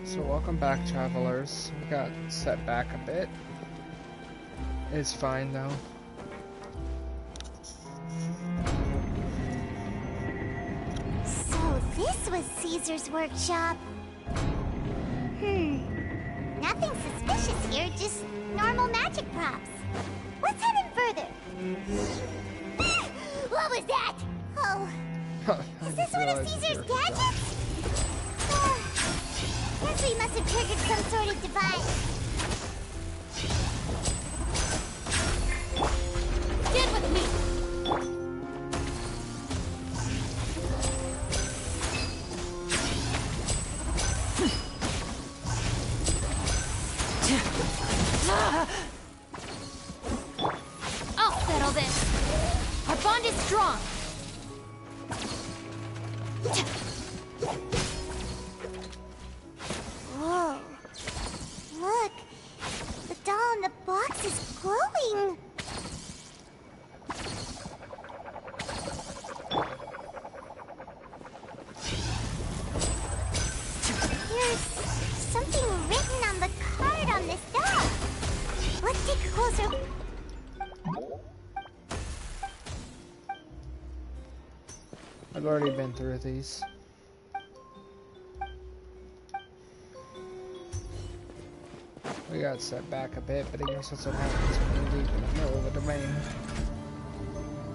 So welcome back, travelers. We got set back a bit. It's fine though. So this was Caesar's workshop. Nothing suspicious here, just normal magic props. Let's head in further. What was that? Oh, is this one of Caesar's gadgets? Guess we must have triggered some sort of device. Get with me! I'll settle this. Our bond is strong. Whoa. Look. The doll in the box is glowing. There's something written on the card on this doll. Let's take a closer. I've already been through these. We got set back a bit, but I guess that's what happens when you leave in the middle of the domain.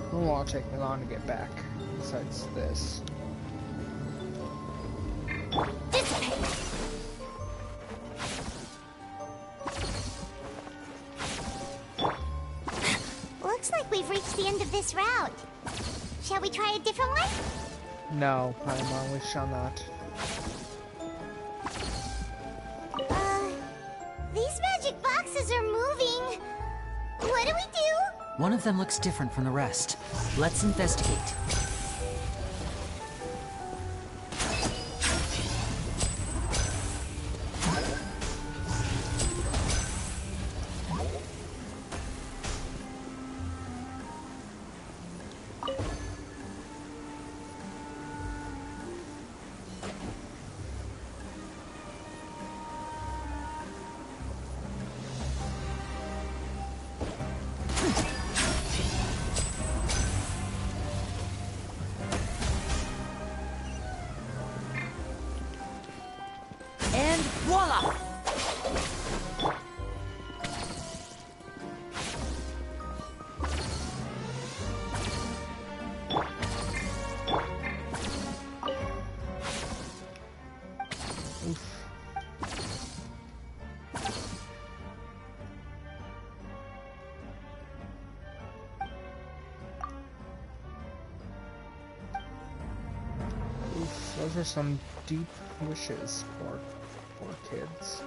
It won't take me long to get back, besides this. Dissipate. Looks like we've reached the end of this route. Shall we try a different one? No, Paimon, we shall not. These magic boxes are moving. What do we do? One of them looks different from the rest. Let's investigate. And voila! Those are some deep wishes for kids.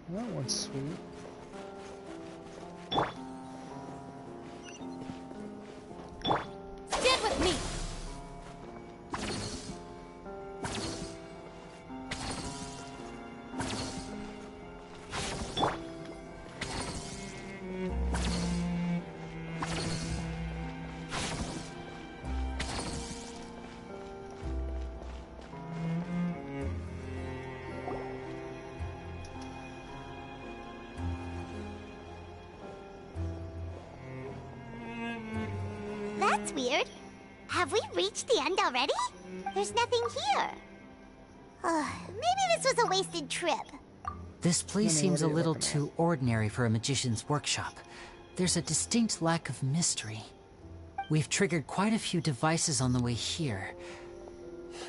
That one's sweet. Stand with me. That's weird. Have we reached the end already? There's nothing here. Maybe this was a wasted trip. This place seems a little too ordinary for a magician's workshop. There's a distinct lack of mystery. We've triggered quite a few devices on the way here.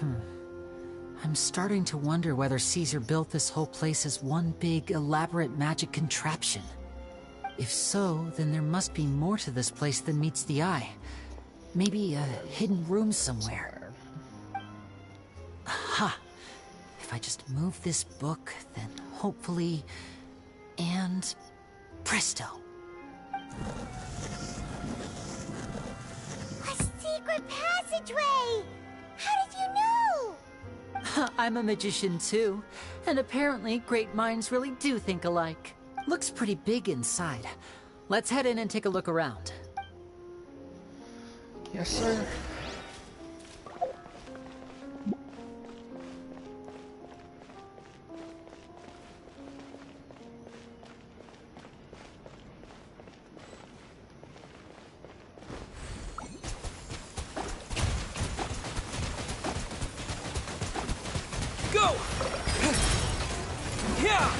I'm starting to wonder whether Caesar built this whole place as one big, elaborate magic contraption. If so, then there must be more to this place than meets the eye. Maybe a hidden room somewhere. Aha! If I just move this book, then hopefully... And... presto! secret passageway! How did you know? I'm a magician too, and apparently great minds really do think alike. Looks pretty big inside. Let's head in and take a look around. Yes, sir. Go! Yeah!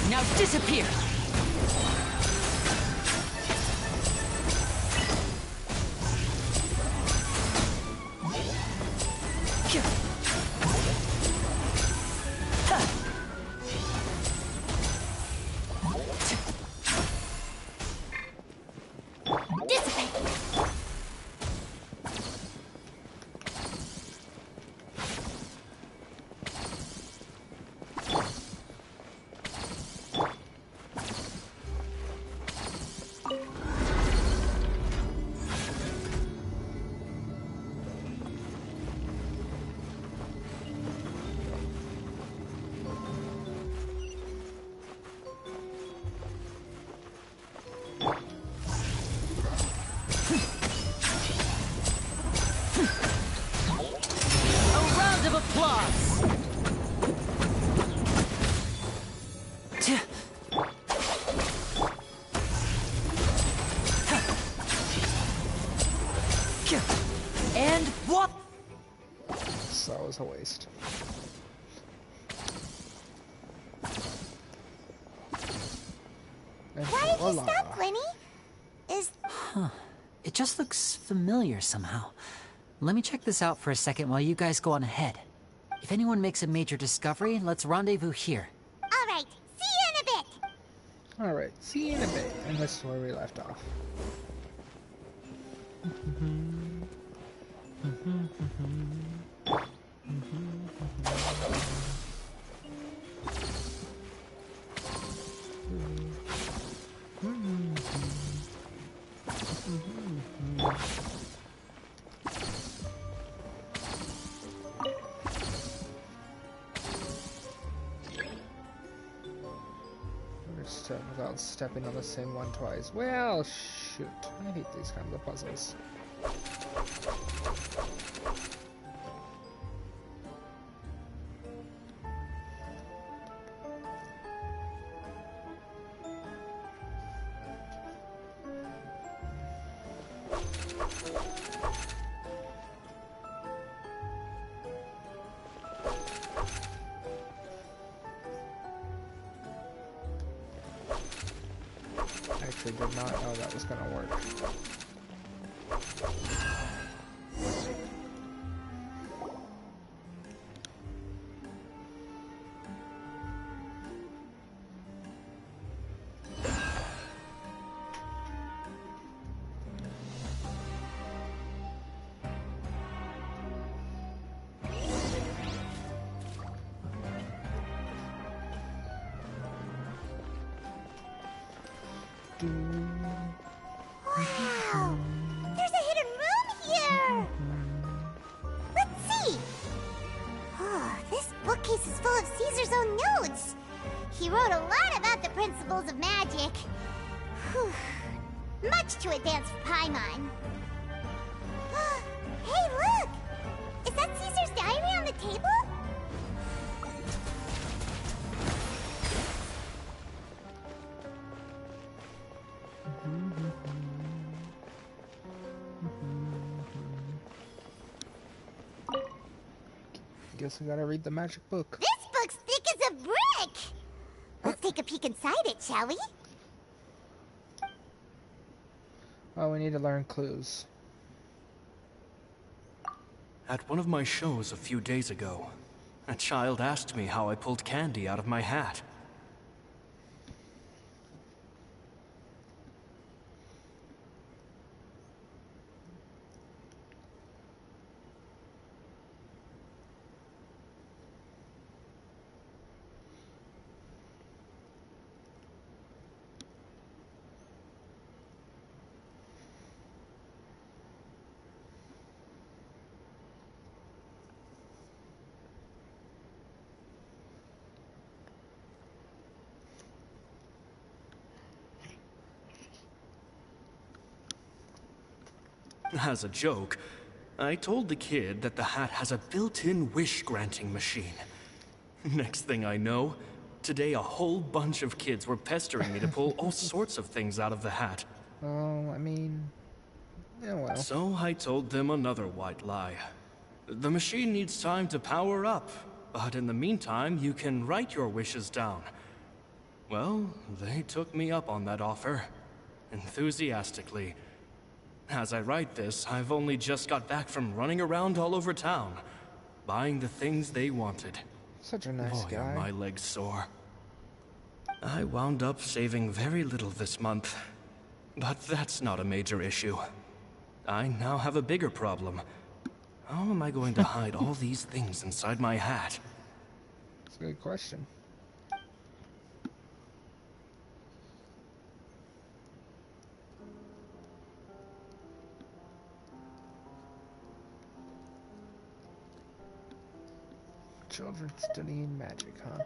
Now disappear! And what? So that was a waste. And Why did you voila. stop, Lyney? It just looks familiar somehow. Let me check this out for a second while you guys go on ahead. If anyone makes a major discovery, let's rendezvous here. Alright, see you in a bit! Alright, see you in a bit. And this is where we left off. Without stepping on the same one twice. Well, shoot. I hate these kinds of puzzles. I actually did not know that was gonna work. Wow! There's a hidden room here! Let's see! Oh, this bookcase is full of Caesar's own notes! He wrote a lot about the principles of magic. Whew. Much too advanced for Paimon. Hey, look! Is that Caesar's diary on the table? Guess we gotta read the magic book. This book's thick as a brick! Let's take a peek inside it, shall we? Oh, we need to learn clues. At one of my shows a few days ago, a child asked me how I pulled candy out of my hat. As a joke, I told the kid that the hat has a built-in wish-granting machine. Next thing I know, today a whole bunch of kids were pestering me to pull all sorts of things out of the hat. Oh, I mean... yeah, well. So I told them another white lie. The machine needs time to power up, but in the meantime, you can write your wishes down. Well, they took me up on that offer, enthusiastically. As I write this, I've only just got back from running around all over town, buying the things they wanted. Such a nice Boy, guy. are my legs sore. I wound up saving very little this month, but that's not a major issue. I now have a bigger problem. How am I going to hide all these things inside my hat? That's a good question. Children studying magic, huh?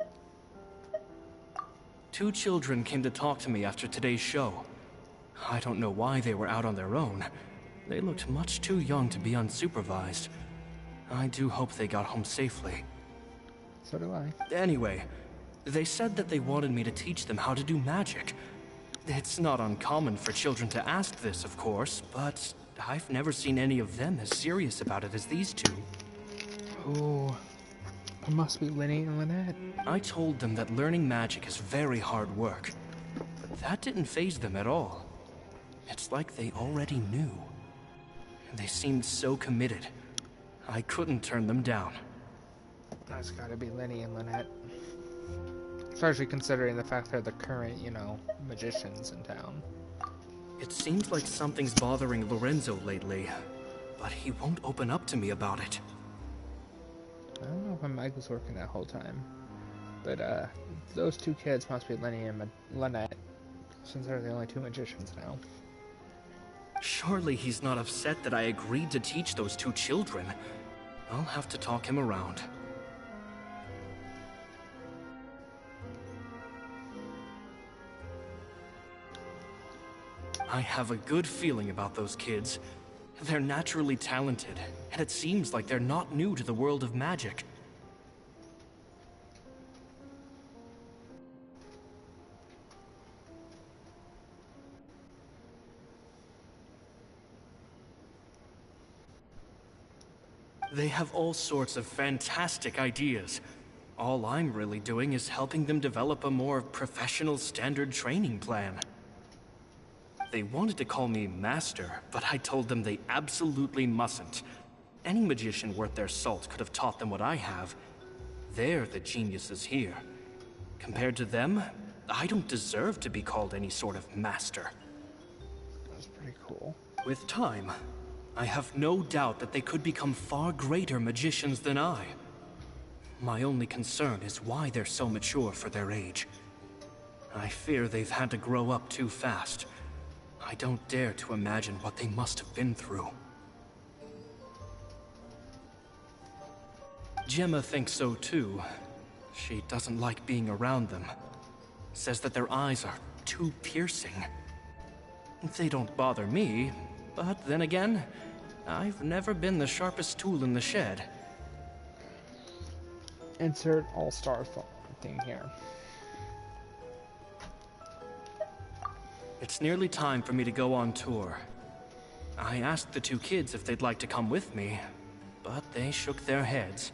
2 children came to talk to me after today's show. I don't know why they were out on their own. They looked much too young to be unsupervised. I do hope they got home safely. So do I. Anyway, they said that they wanted me to teach them how to do magic. It's not uncommon for children to ask this, of course, but I've never seen any of them as serious about it as these 2. Oh, it must be Lyney and Lynette. I told them that learning magic is very hard work, but that didn't faze them at all. It's like they already knew. They seemed so committed. I couldn't turn them down. That's gotta be Lyney and Lynette. Especially considering the fact they're the current, you know, magicians in town. It seems like something's bothering Lorenzo lately, but he won't open up to me about it. I don't know if my mic was working that whole time. But, those 2 kids must be Lyney and Lynette, since they're the only 2 magicians now. Surely he's not upset that I agreed to teach those 2 children. I'll have to talk him around. I have a good feeling about those kids. They're naturally talented, and it seems like they're not new to the world of magic. They have all sorts of fantastic ideas. All I'm really doing is helping them develop a more professional standard training plan. They wanted to call me Master, but I told them they absolutely mustn't. Any magician worth their salt could have taught them what I have. They're the geniuses here. Compared to them, I don't deserve to be called any sort of master. That's pretty cool. With time, I have no doubt that they could become far greater magicians than I. My only concern is why they're so mature for their age. I fear they've had to grow up too fast. I don't dare to imagine what they must have been through. Gemma thinks so too. She doesn't like being around them. Says that their eyes are too piercing. They don't bother me, but then again, I've never been the sharpest tool in the shed. Insert all-star thing here. It's nearly time for me to go on tour. I asked the 2 kids if they'd like to come with me, but they shook their heads.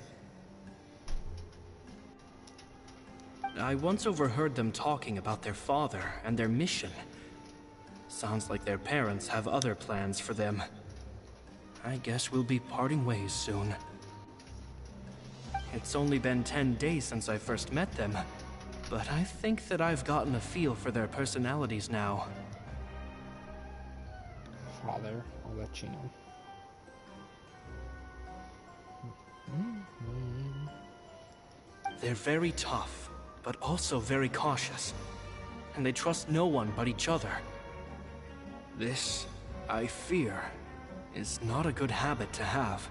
I once overheard them talking about their father and their mission. Sounds like their parents have other plans for them. I guess we'll be parting ways soon. It's only been 10 days since I first met them, but I think that I've gotten a feel for their personalities now. Father, I'll let you know. They're very tough, but also very cautious, and they trust no one but each other. This, I fear, is not a good habit to have.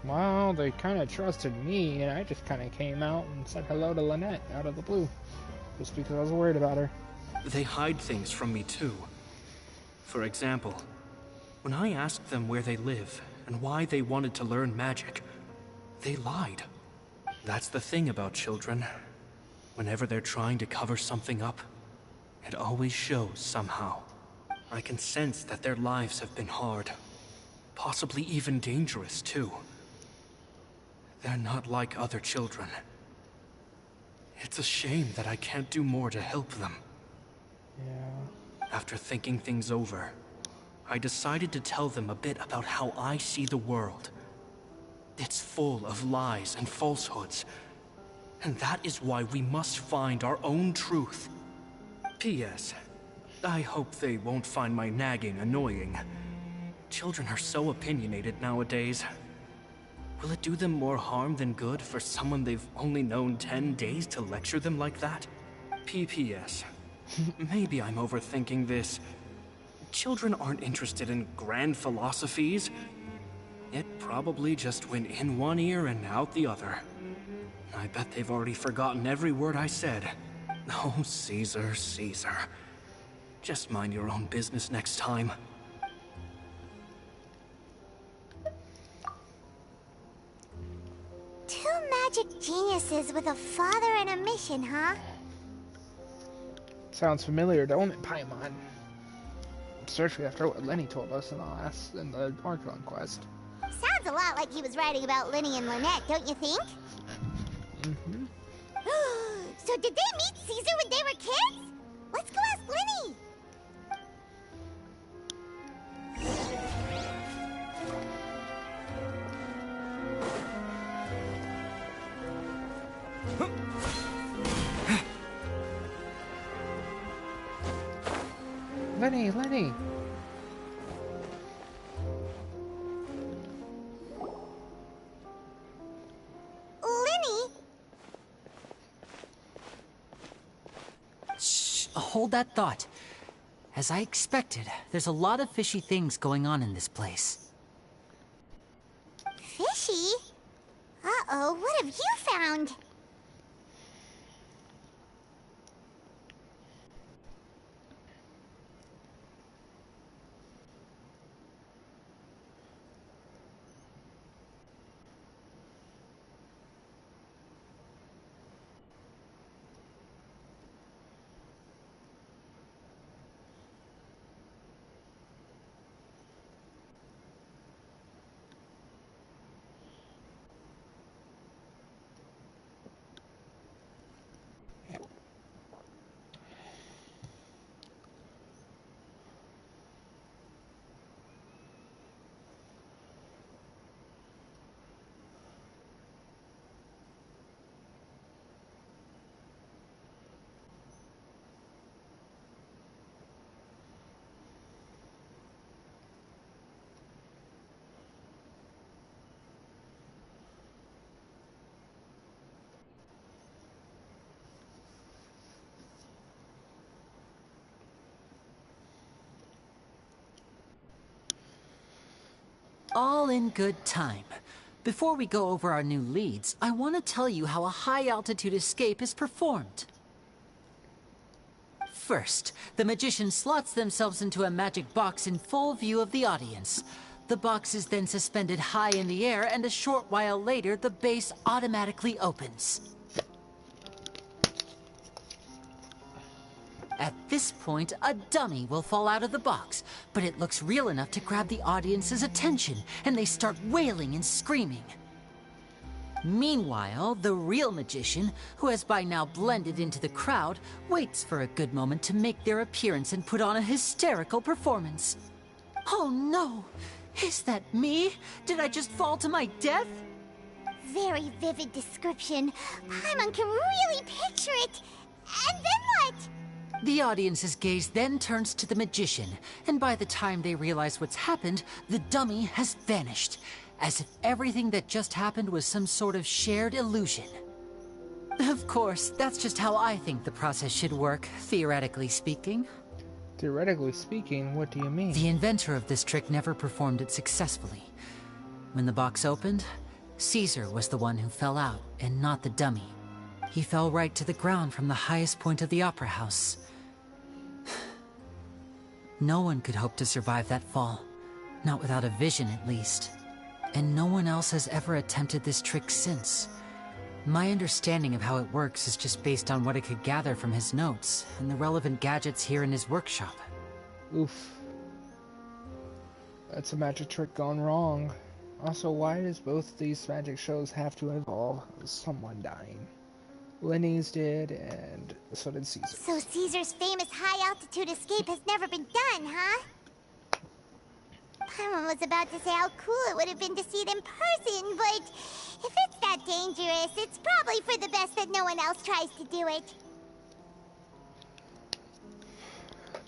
Well, they kind of trusted me, and I just kind of came out and said hello to Lynette out of the blue. Just because I was worried about her. They hide things from me too. For example, when I asked them where they live and why they wanted to learn magic, they lied. That's the thing about children. Whenever they're trying to cover something up, it always shows somehow. I can sense that their lives have been hard. Possibly even dangerous, too. They're not like other children. It's a shame that I can't do more to help them. Yeah. After thinking things over, I decided to tell them a bit about how I see the world. It's full of lies and falsehoods, and that is why we must find our own truth. P.S. I hope they won't find my nagging annoying. Children are so opinionated nowadays. Will it do them more harm than good for someone they've only known 10 days to lecture them like that? P.P.S. Maybe I'm overthinking this. Children aren't interested in grand philosophies. It probably just went in one ear and out the other. I bet they've already forgotten every word I said. Oh, Caesar, Caesar. Just mind your own business next time. Two magic geniuses with a father and a mission, huh? Sounds familiar, don't it, Paimon? Especially after what Lyney told us in the Archon quest. Sounds a lot like he was writing about Lyney and Lynette, don't you think? Mm-hmm. So did they meet Caesar when they were kids? Let's go ask Lyney! Lyney, Lyney! Lyney? Shh, hold that thought. As I expected, there's a lot of fishy things going on in this place. Fishy? Uh-oh, what have you found? All in good time. Before we go over our new leads, I want to tell you how a high-altitude escape is performed. First, the magician slots themselves into a magic box in full view of the audience. The box is then suspended high in the air, and a short while later, the base automatically opens. At this point, a dummy will fall out of the box, but it looks real enough to grab the audience's attention, and they start wailing and screaming. Meanwhile, the real magician, who has by now blended into the crowd, waits for a good moment to make their appearance and put on a hysterical performance. Oh no! Is that me? Did I just fall to my death? Very vivid description. Paimon can really picture it. And then what? The audience's gaze then turns to the magician, and by the time they realize what's happened, the dummy has vanished, as if everything that just happened was some sort of shared illusion. Of course, that's just how I think the process should work, theoretically speaking. Theoretically speaking, what do you mean? The inventor of this trick never performed it successfully. When the box opened, Caesar was the one who fell out, and not the dummy. He fell right to the ground from the highest point of the opera house. No one could hope to survive that fall. Not without a vision, at least. And no one else has ever attempted this trick since. My understanding of how it works is just based on what I could gather from his notes and the relevant gadgets here in his workshop. Oof. That's a magic trick gone wrong. Also, why does both these magic shows have to involve someone dying? Lyney's did, and so did Caesar. So Caesar's famous high-altitude escape has never been done, huh? Paimon was about to say how cool it would have been to see it in person, but if it's that dangerous, it's probably for the best that no one else tries to do it.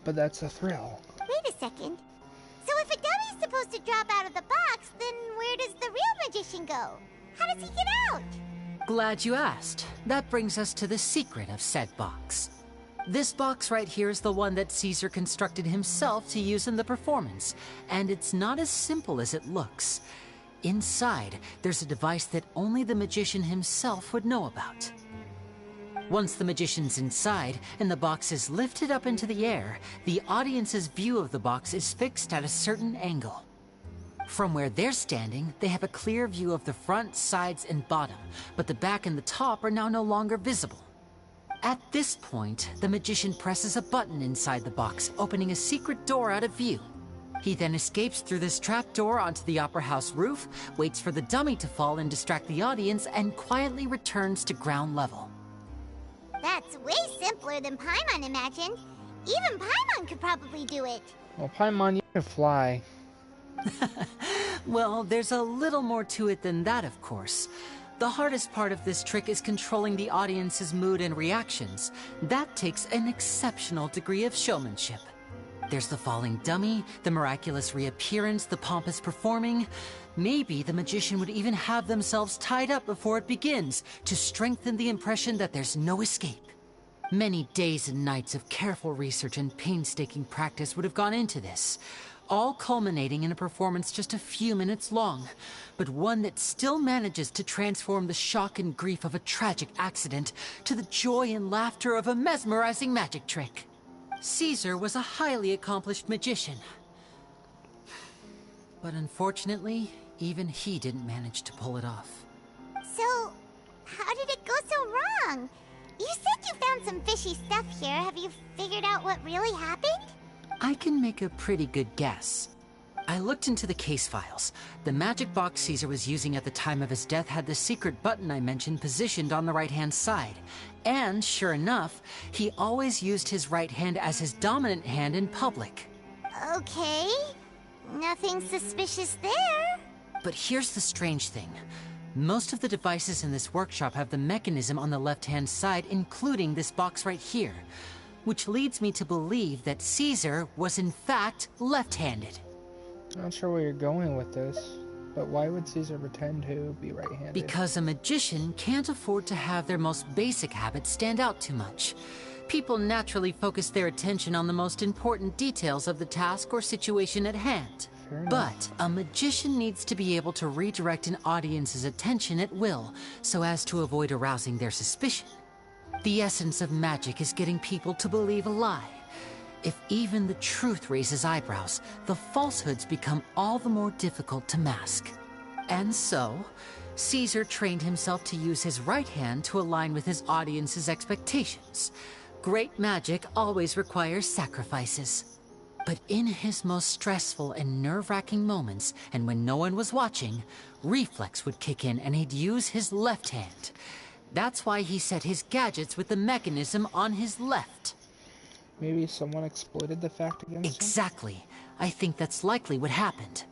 But that's a thrill. Wait a second. So if a dummy's supposed to drop out of the box, then where does the real magician go? How does he get out? Glad you asked. That brings us to the secret of said box. This box right here is the one that Caesar constructed himself to use in the performance, and it's not as simple as it looks. Inside, there's a device that only the magician himself would know about. Once the magician's inside and the box is lifted up into the air, the audience's view of the box is fixed at a certain angle. From where they're standing, they have a clear view of the front, sides, and bottom, but the back and the top are now no longer visible. At this point, the magician presses a button inside the box, opening a secret door out of view. He then escapes through this trap door onto the opera house roof, waits for the dummy to fall and distract the audience, and quietly returns to ground level. That's way simpler than Paimon imagined. Even Paimon could probably do it. Well, Paimon, you can fly. Well, there's a little more to it than that, of course. The hardest part of this trick is controlling the audience's mood and reactions. That takes an exceptional degree of showmanship. There's the falling dummy, the miraculous reappearance, the pompous performing. Maybe the magician would even have themselves tied up before it begins to strengthen the impression that there's no escape. Many days and nights of careful research and painstaking practice would have gone into this, all culminating in a performance just a few minutes long, but one that still manages to transform the shock and grief of a tragic accident to the joy and laughter of a mesmerizing magic trick. Caesar was a highly accomplished magician. But unfortunately, even he didn't manage to pull it off. So, how did it go so wrong? You said you found some fishy stuff here. Have you figured out what really happened? I can make a pretty good guess. I looked into the case files. The magic box Caesar was using at the time of his death had the secret button I mentioned positioned on the right-hand side. And, sure enough, he always used his right hand as his dominant hand in public. Okay. Nothing suspicious there. But here's the strange thing. Most of the devices in this workshop have the mechanism on the left-hand side, including this box right here, which leads me to believe that Caesar was in fact left-handed. Not sure where you're going with this, but why would Caesar pretend to be right-handed? Because a magician can't afford to have their most basic habits stand out too much. People naturally focus their attention on the most important details of the task or situation at hand. Fair enough. But a magician needs to be able to redirect an audience's attention at will, so as to avoid arousing their suspicion. The essence of magic is getting people to believe a lie. If even the truth raises eyebrows, the falsehoods become all the more difficult to mask. And so, Caesar trained himself to use his right hand to align with his audience's expectations. Great magic always requires sacrifices. But in his most stressful and nerve-wracking moments, and when no one was watching, reflex would kick in and he'd use his left hand. That's why he set his gadgets with the mechanism on his left. Maybe someone exploited the fact against him? Exactly. I think that's likely what happened.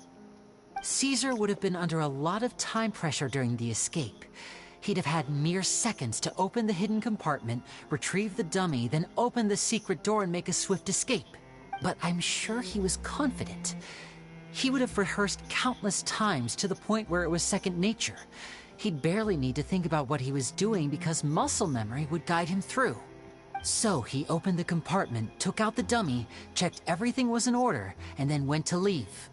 Caesar would have been under a lot of time pressure during the escape. He'd have had mere seconds to open the hidden compartment, retrieve the dummy, then open the secret door and make a swift escape. But I'm sure he was confident. He would have rehearsed countless times to the point where it was second nature. He'd barely need to think about what he was doing because muscle memory would guide him through. So he opened the compartment, took out the dummy, checked everything was in order, and then went to leave.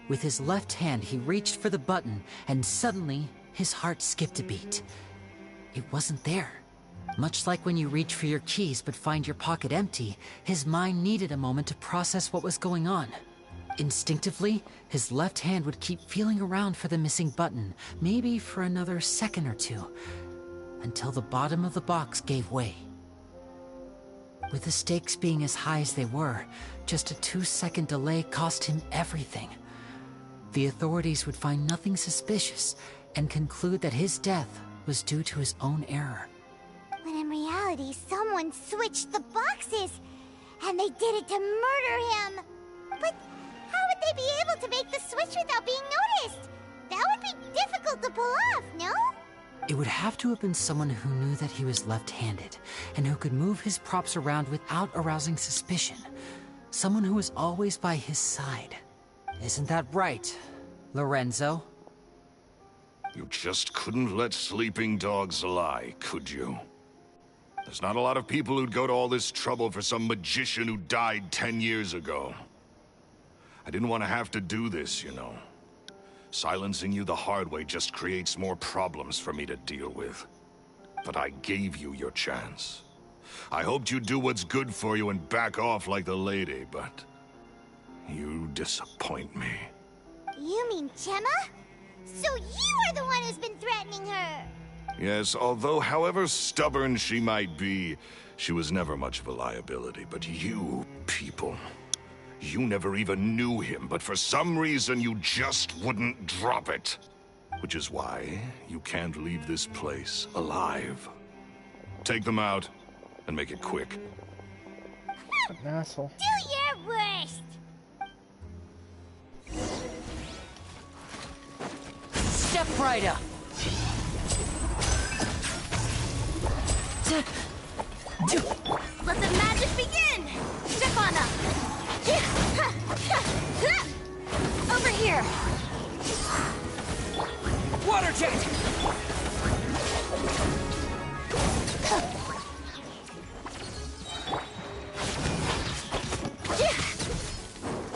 With his left hand, he reached for the button, and suddenly, his heart skipped a beat. It wasn't there. Much like when you reach for your keys but find your pocket empty, his mind needed a moment to process what was going on. Instinctively, his left hand would keep feeling around for the missing button, maybe for another second or two, until the bottom of the box gave way. With the stakes being as high as they were, just a 2-second delay cost him everything. The authorities would find nothing suspicious and conclude that his death was due to his own error. When in reality, someone switched the boxes, and they did it to murder him. But how would they be able to make the switch without being noticed? That would be difficult to pull off, no? It would have to have been someone who knew that he was left-handed, and who could move his props around without arousing suspicion. Someone who was always by his side. Isn't that right, Lorenzo? You just couldn't let sleeping dogs lie, could you? There's not a lot of people who'd go to all this trouble for some magician who died 10 years ago. I didn't want to have to do this, you know. Silencing you the hard way just creates more problems for me to deal with. But I gave you your chance. I hoped you'd do what's good for you and back off like the lady, but you disappoint me. You mean Gemma? So you are the one who's been threatening her! Yes, although however stubborn she might be, she was never much of a liability. But you people, you never even knew him, but for some reason you just wouldn't drop it. Which is why you can't leave this place alive. Take them out, and make it quick. An asshole. Do your worst! Step right up! Let the magic begin! Step on up! Over here! Water jet!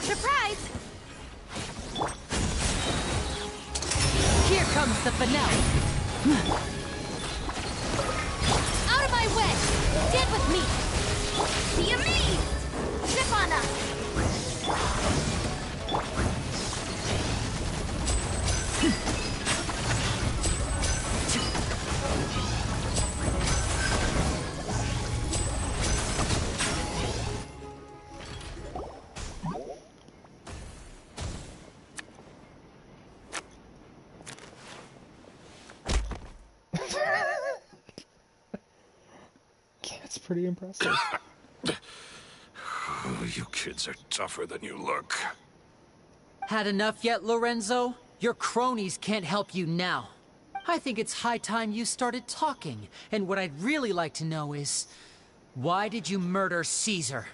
Surprise! Here comes the finale! Out of my way! Stand with me! Be amazed! Step on up! That's pretty impressive. You kids are tougher than you look. Had enough yet, Lorenzo? Your cronies can't help you now. I think it's high time you started talking, and what I'd really like to know is, why did you murder Caesar?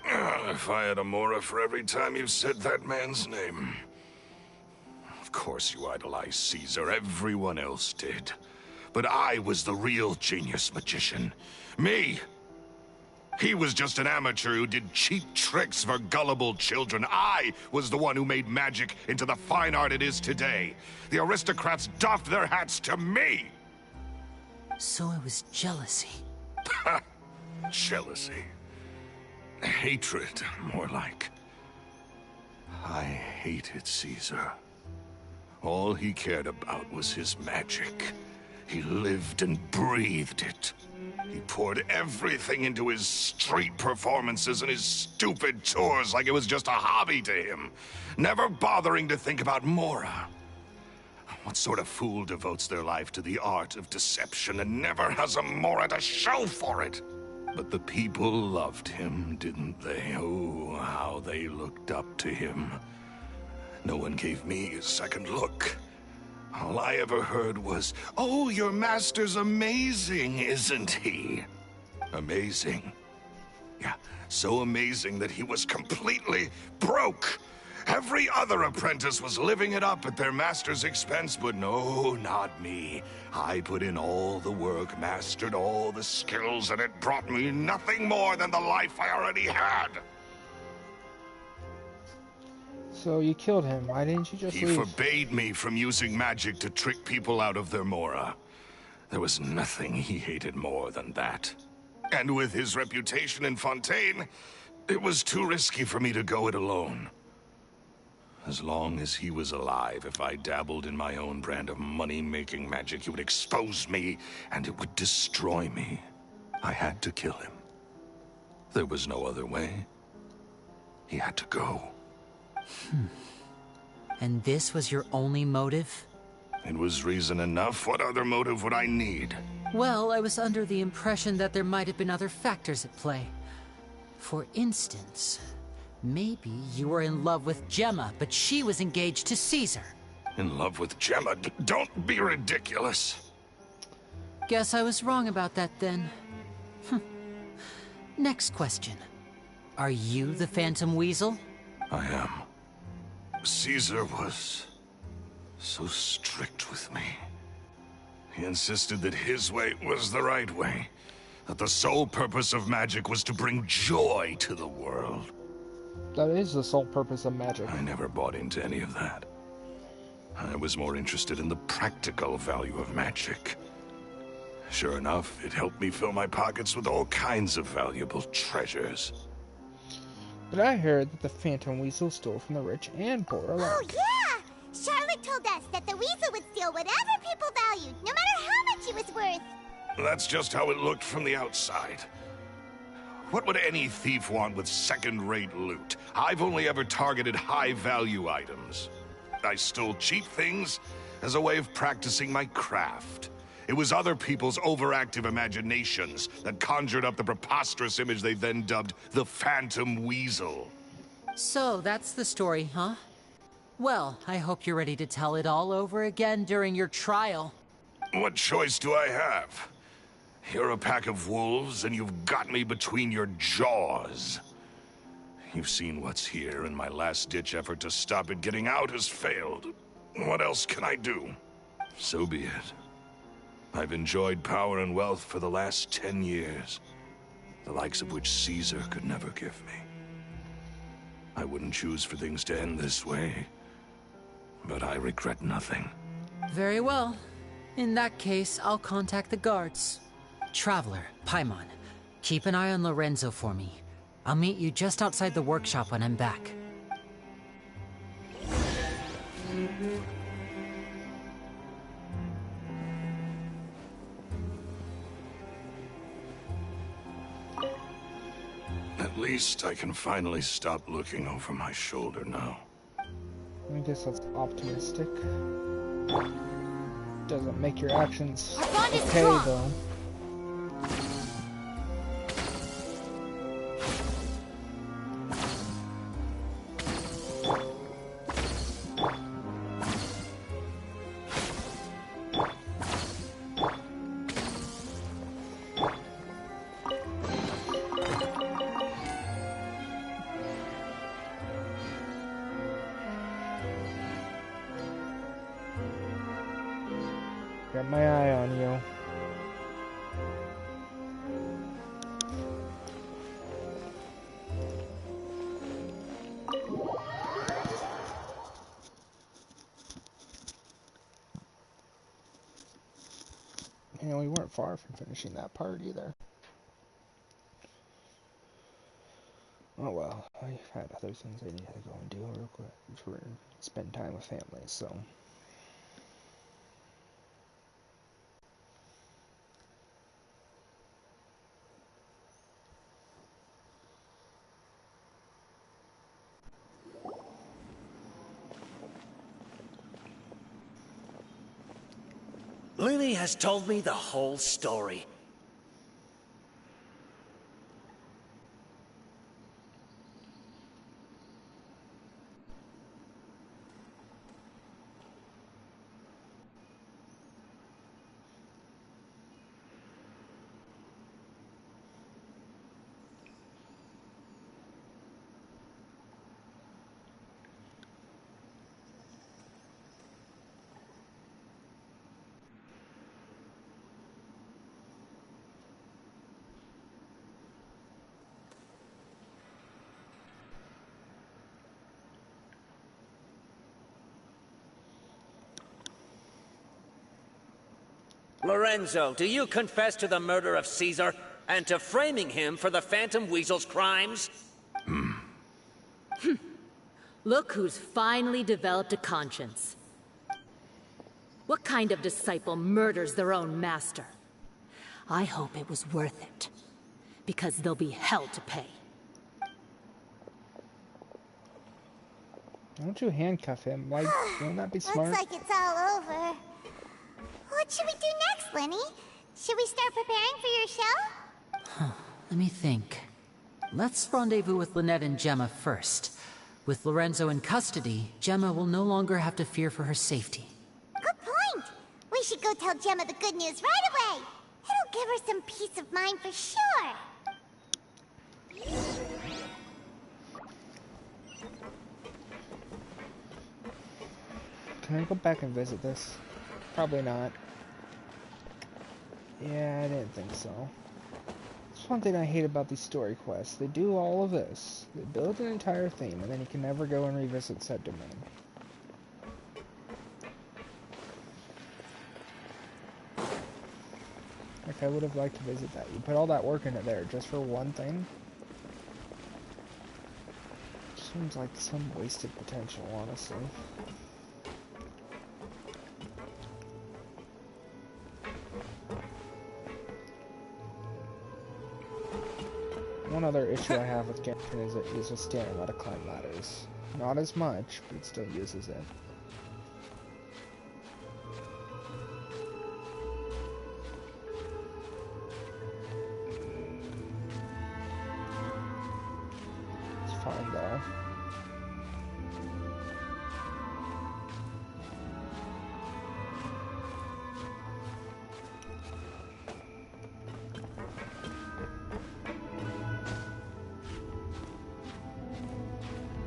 If I had a Mora for every time you said that man's name. Of course you idolized Caesar, everyone else did. But I was the real genius magician. Me! He was just an amateur who did cheap tricks for gullible children. I was the one who made magic into the fine art it is today. The aristocrats doffed their hats to me! So it was jealousy. Jealousy. Hatred, more like. I hated Caesar. All he cared about was his magic. He lived and breathed it. He poured everything into his street performances and his stupid tours like it was just a hobby to him, never bothering to think about Mora. What sort of fool devotes their life to the art of deception and never has a Mora to show for it? But the people loved him, didn't they? Oh, how they looked up to him. No one gave me a second look. All I ever heard was, "Oh, your master's amazing, isn't he?" Amazing. Yeah, so amazing that he was completely broke. Every other apprentice was living it up at their master's expense, but no, not me. I put in all the work, mastered all the skills, and it brought me nothing more than the life I already had. So you killed him. Why didn't you just He leave? forbade me from using magic to trick people out of their Mora. There was nothing he hated more than that. And with his reputation in Fontaine, it was too risky for me to go it alone. As long as he was alive, if I dabbled in my own brand of money-making magic, he would expose me, and it would destroy me. I had to kill him. There was no other way. He had to go. And this was your only motive? It was reason enough. What other motive would I need? Well, I was under the impression that there might have been other factors at play. For instance, maybe you were in love with Gemma, but she was engaged to Caesar. In love with Gemma? Don't be ridiculous. Guess I was wrong about that then. Next question. Are you the Phantom Weasel? I am. Caesar was so strict with me. He insisted that his way was the right way. That the sole purpose of magic was to bring joy to the world. That is the sole purpose of magic. I never bought into any of that. I was more interested in the practical value of magic. Sure enough, it helped me fill my pockets with all kinds of valuable treasures. But I heard that the Phantom Weasel stole from the rich and poor alike. Oh, yeah! Charlotte told us that the weasel would steal whatever people valued, no matter how much it was worth. That's just how it looked from the outside. What would any thief want with second-rate loot? I've only ever targeted high-value items. I stole cheap things as a way of practicing my craft. It was other people's overactive imaginations that conjured up the preposterous image they then dubbed the Phantom Weasel. So, that's the story, huh? Well, I hope you're ready to tell it all over again during your trial. What choice do I have? You're a pack of wolves, and you've got me between your jaws. You've seen what's here, and my last-ditch effort to stop it getting out has failed. What else can I do? So be it. I've enjoyed power and wealth for the last 10 years, the likes of which Caesar could never give me. I wouldn't choose for things to end this way, but I regret nothing. Very well. In that case, I'll contact the guards. Traveler, Paimon, keep an eye on Lorenzo for me. I'll meet you just outside the workshop when I'm back. At least I can finally stop looking over my shoulder now. I guess that's optimistic. Doesn't make your actions Our bond is okay, strong. though. Got my eye on you. And we weren't far from finishing that part either. Oh well, I had other things I needed to go and do real quick, which were spend time with family, so. Lyney has told me the whole story. Lorenzo, do you confess to the murder of Caesar and to framing him for the Phantom Weasel's crimes? Look who's finally developed a conscience. What kind of disciple murders their own master? I hope it was worth it, because they'll be hell to pay. Why don't you handcuff him? Like, wouldn't that be smart? Looks like it's all over. What should we do next, Lyney? Should we start preparing for your show? Let me think. Let's rendezvous with Lynette and Gemma first. With Lorenzo in custody, Gemma will no longer have to fear for her safety. Good point. We should go tell Gemma the good news right away. It'll give her some peace of mind for sure. Can I go back and visit this? Probably not. Yeah, I didn't think so. That's one thing I hate about these story quests. They do all of this. They build an entire theme, and then you can never go and revisit said domain. Like, I would have liked to visit that. You put all that work into there just for one thing? Seems like some wasted potential, honestly. One other issue I have with Genshin is it uses stamina to climb ladders. Not as much, but it still uses it. It's fine though.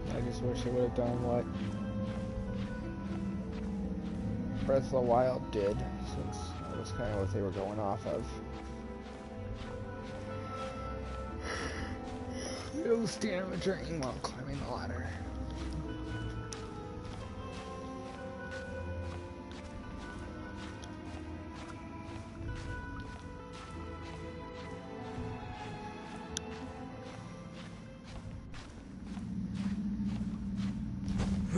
I just wish it would have done what Breath of the Wild did, since that was kind of what they were going off of. No stamina drain while climbing the ladder.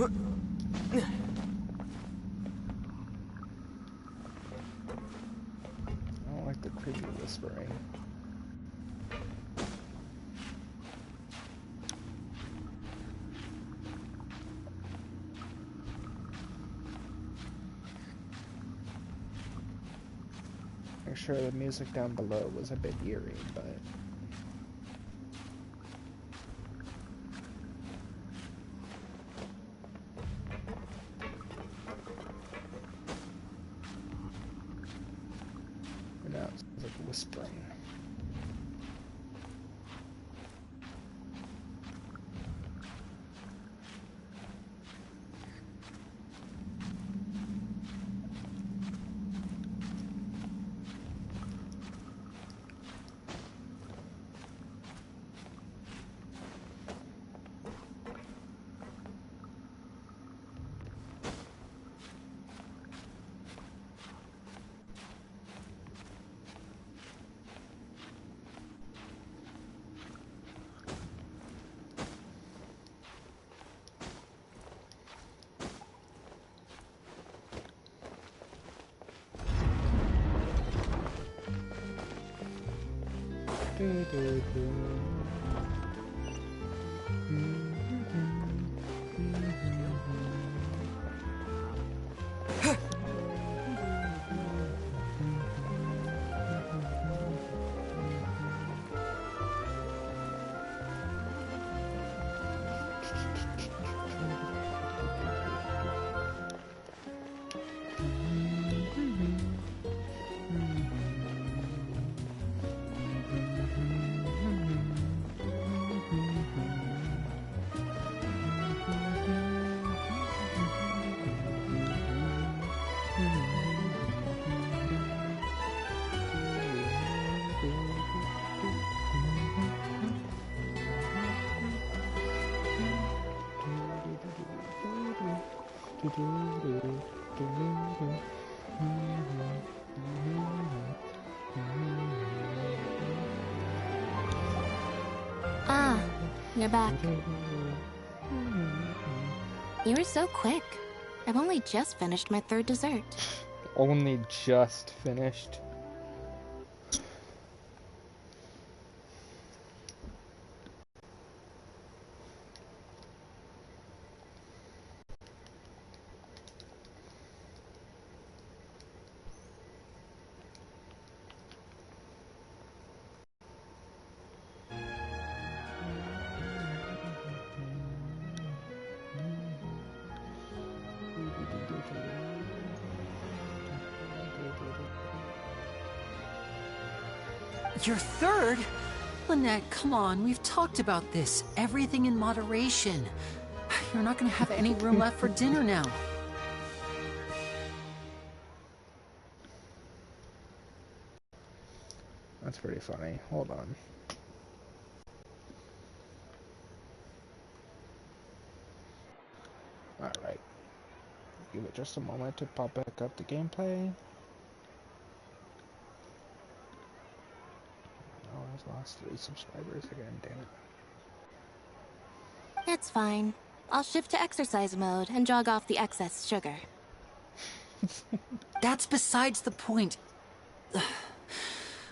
I don't like the creepy whispering. I'm sure the music down below was a bit eerie, but now it sounds like whispering. Ah, you're back. You were so quick. I've only just finished my third dessert. Only just finished. Your third? Lynette, come on, we've talked about this. Everything in moderation. You're not gonna have any room left for dinner now. That's pretty funny. Hold on. Alright. Give it just a moment to pop back up the gameplay. Oh, I've lost 3 subscribers again, damn it. It's fine. I'll shift to exercise mode and jog off the excess sugar. That's besides the point.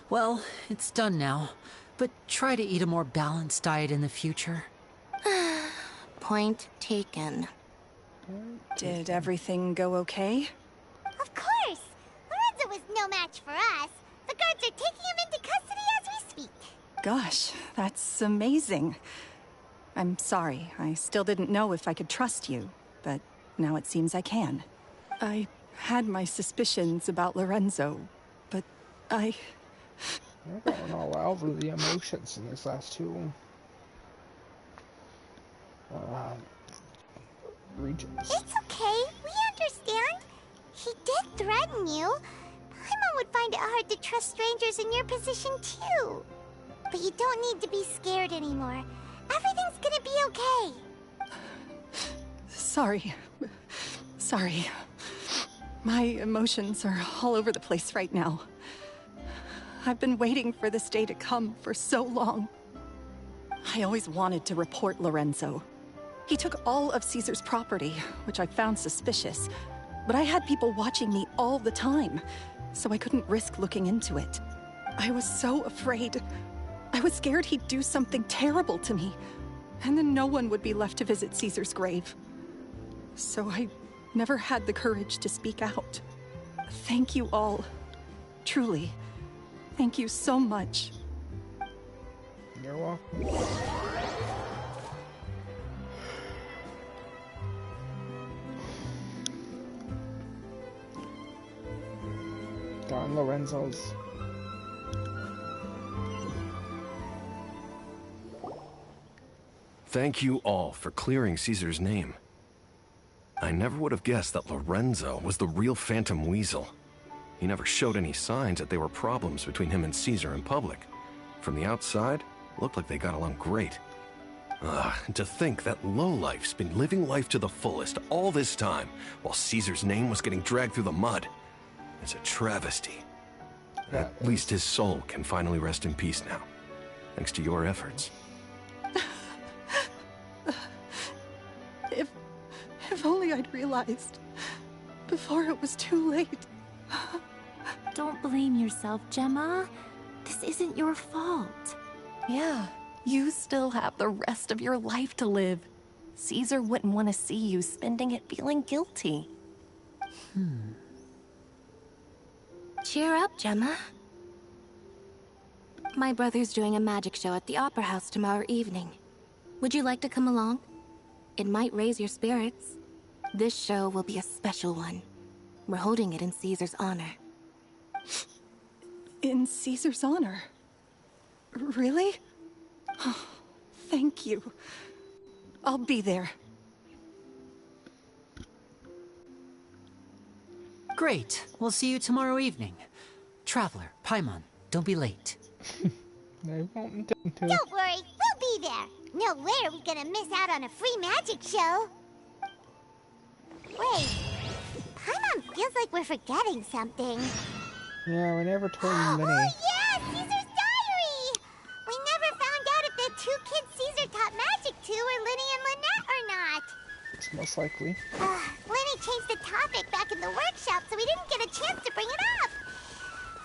Well, it's done now. But try to eat a more balanced diet in the future. Point taken. Did everything go okay? Of course! Lorenzo was no match for us. The guards are taking him into custody as we speak. Gosh, that's amazing. I'm sorry, I still didn't know if I could trust you, but now it seems I can. I had my suspicions about Lorenzo, but We're going all out with the emotions in this last 2 regions. It's okay, we understand. He did threaten you. Paimon would find it hard to trust strangers in your position too. But you don't need to be scared anymore. Everything's gonna be okay. sorry. Sorry. My emotions are all over the place right now. I've been waiting for this day to come for so long. I always wanted to report Lorenzo. He took all of Caesar's property, which I found suspicious, but I had people watching me all the time, so I couldn't risk looking into it. I was so afraid. I was scared he'd do something terrible to me, and then no one would be left to visit Caesar's grave. So I never had the courage to speak out. Thank you all. Truly. Thank you so much. You're welcome. Don Lorenzo's. Thank you all for clearing Caesar's name. I never would have guessed that Lorenzo was the real Phantom Weasel. He never showed any signs that there were problems between him and Caesar in public. From the outside, it looked like they got along great. And to think that lowlife's been living life to the fullest all this time, while Caesar's name was getting dragged through the mud. It's a travesty. At least his soul can finally rest in peace now, thanks to your efforts. If only I'd realized before it was too late. Don't blame yourself, Gemma. This isn't your fault. Yeah, you still have the rest of your life to live. Caesar wouldn't want to see you spending it feeling guilty. Cheer up, Gemma. My brother's doing a magic show at the Opera House tomorrow evening. Would you like to come along? It might raise your spirits. This show will be a special one. We're holding it in Caesar's honor. In Caesar's honor? Really? Oh, thank you. I'll be there. Great. We'll see you tomorrow evening. Traveler, Paimon, don't be late. I won't intend to. Don't worry, we'll be there. No way are we gonna miss out on a free magic show. Wait, Paimon feels like we're forgetting something. Yeah, we never told Lyney. Oh yeah, Caesar's diary! We never found out if the two kids Caesar taught magic to were Lyney and Lynette or not. It's most likely. Lyney changed the topic back in the workshop, so we didn't get a chance to bring it up.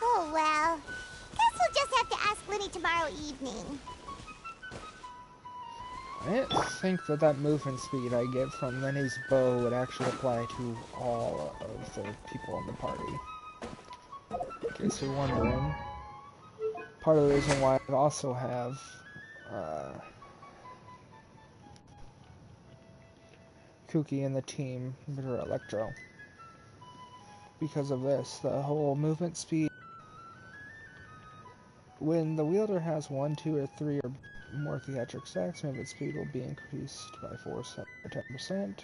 Oh well. Guess we'll just have to ask Lyney tomorrow evening. I didn't think that movement speed I get from Lyney's bow would actually apply to all of the people in the party. In case you're wondering, part of the reason why I also have Cookie in the team for Electro. Because of this, the whole movement speed, when the wielder has 1, 2, or 3 or more theatric stacks, movement speed will be increased by 4, 7, or 10%.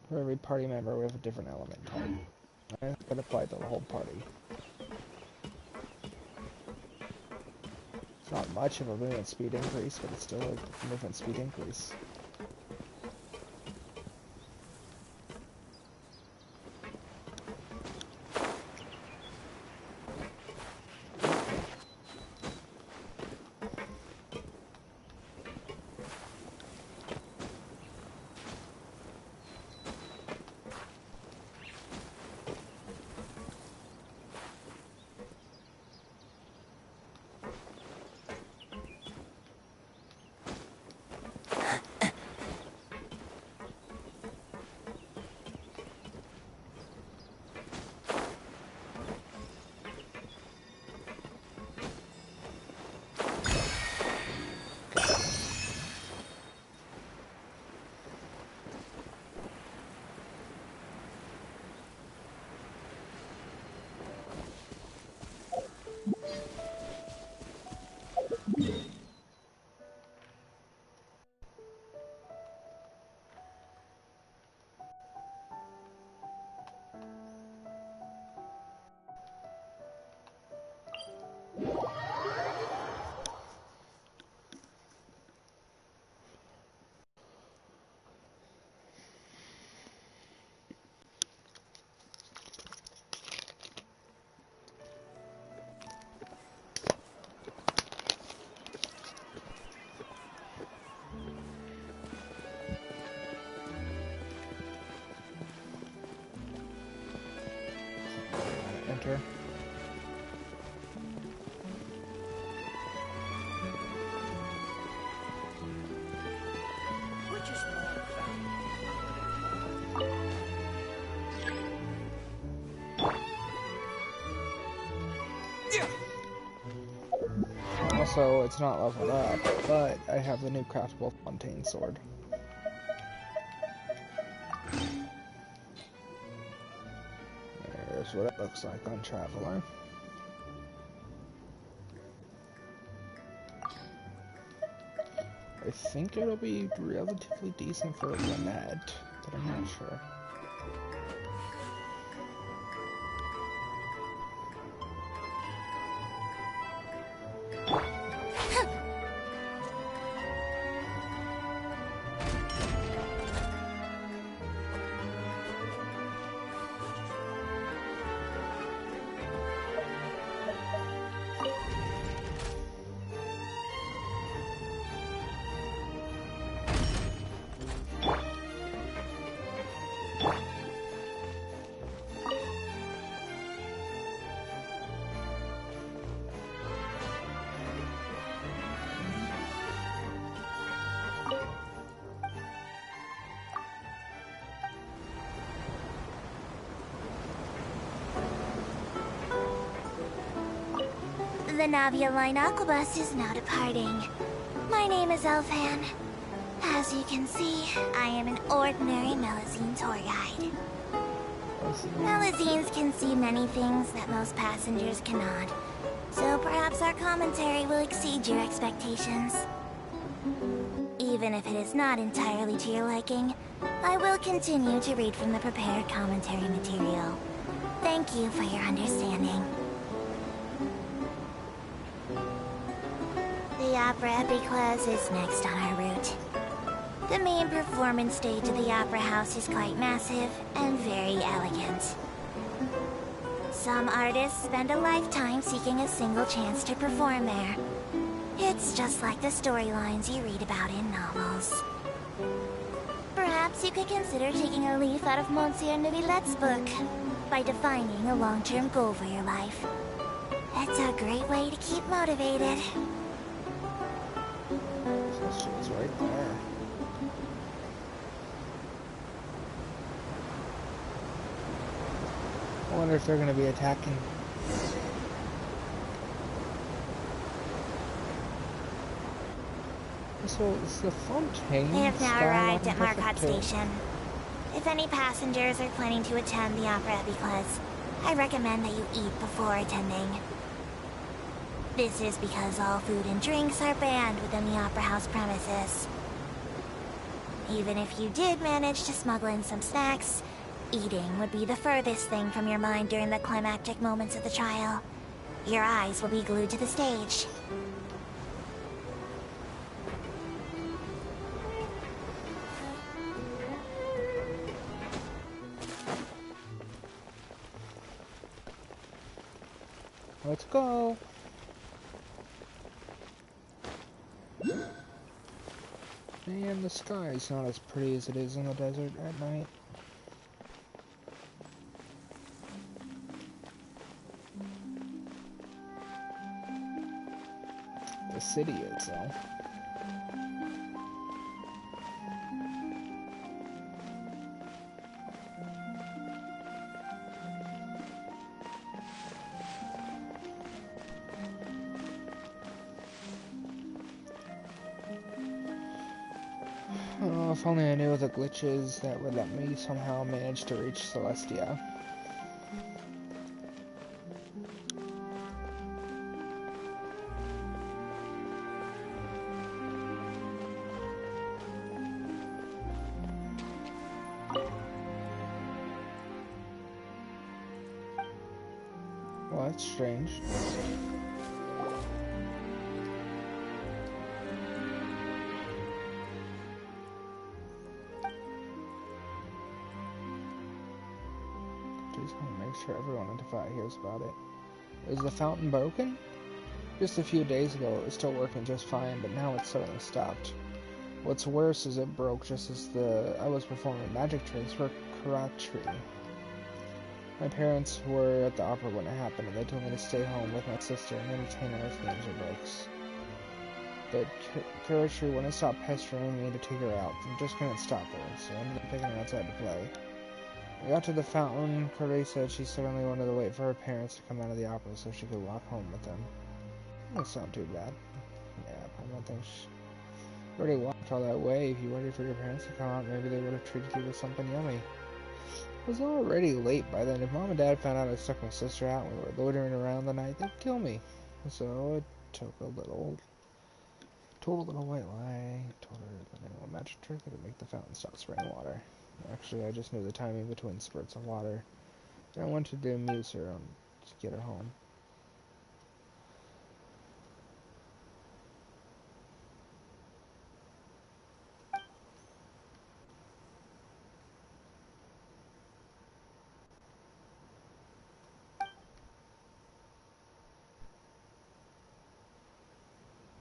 For every party member, we have a different element type. And it's going to apply to the whole party. It's not much of a movement speed increase, but it's still a movement speed increase. Enter. Also, it's not leveled up, but I have the new craftable Fontaine sword. There's what it looks like on Traveler. I think it'll be relatively decent for Lynette, but I'm not sure. The Navia Line Aquabus is now departing. My name is Elfan. As you can see, I am an ordinary Melazine tour guide. Melazines can see many things that most passengers cannot, so perhaps our commentary will exceed your expectations. Even if it is not entirely to your liking, I will continue to read from the prepared commentary material. Thank you for your understanding. The Opera Epiclese is next on our route. The main performance stage of the Opera House is quite massive and very elegant. Some artists spend a lifetime seeking a single chance to perform there. It's just like the storylines you read about in novels. Perhaps you could consider taking a leaf out of Monsieur Neuville's book by defining a long-term goal for your life. It's a great way to keep motivated. This shit's right there. I wonder if they're going to be attacking. So, is the Fontaine They have now skyline arrived at perfect Marcotte too? Station. If any passengers are planning to attend the Opera Epiclese, I recommend that you eat before attending. This is because all food and drinks are banned within the Opera House premises. Even if you did manage to smuggle in some snacks, eating would be the furthest thing from your mind during the climactic moments of the trial. Your eyes will be glued to the stage. Let's go. And the sky is not as pretty as it is in the desert at night. The city itself. Oh, if only I knew the glitches that would let me somehow manage to reach Celestia. Well, that's strange. Just want to make sure everyone in Defy hears about it. Is the fountain broken? Just a few days ago it was still working just fine, but now it's suddenly stopped. What's worse is it broke just as I was performing magic tricks for Karatri. My parents were at the opera when it happened, and they told me to stay home with my sister and entertain her with games or books. But Karatri wouldn't stop pestering me to take her out. I just couldn't stop her, so I ended up taking her outside to play. I got to the fountain. Corey said she suddenly wanted to wait for her parents to come out of the opera so she could walk home with them. That's not too bad. Yeah, I don't think she already walked all that way. If you waited for your parents to come out, maybe they would have treated you to something yummy. It was already late by then. If Mom and Dad found out I stuck my sister out and we were loitering around the night, they'd kill me. So I told a little white lie. Told her that I knew a magic trick that would make the fountain stop spraying water. Actually, I just knew the timing between spurts of water. And I wanted to amuse her to get her home.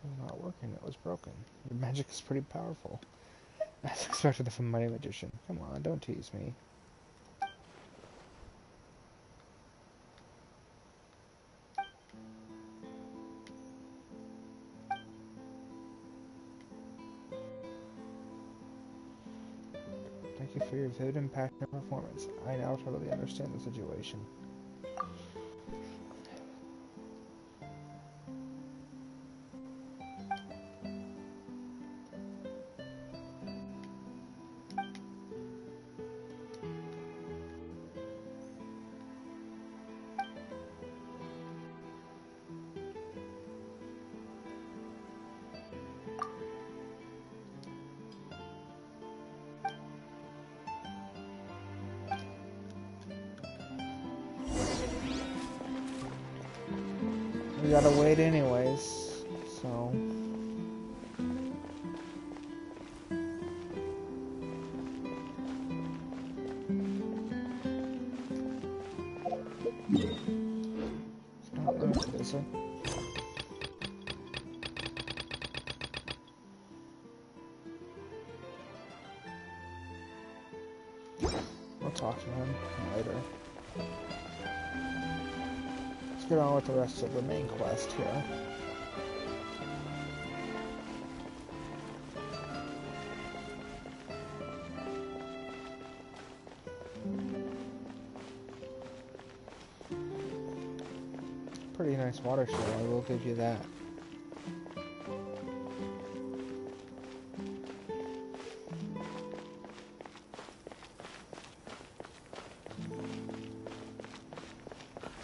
It was not working, it was broken. Your magic is pretty powerful. As expected of a money magician. Come on, don't tease me. Thank you for your vivid and passionate performance. I now totally understand the situation. gotta wait anyways, so... It's not limited, is it? We'll talk to him later. Let's get on with the rest of the main quest here. Pretty nice water show, I will give you that.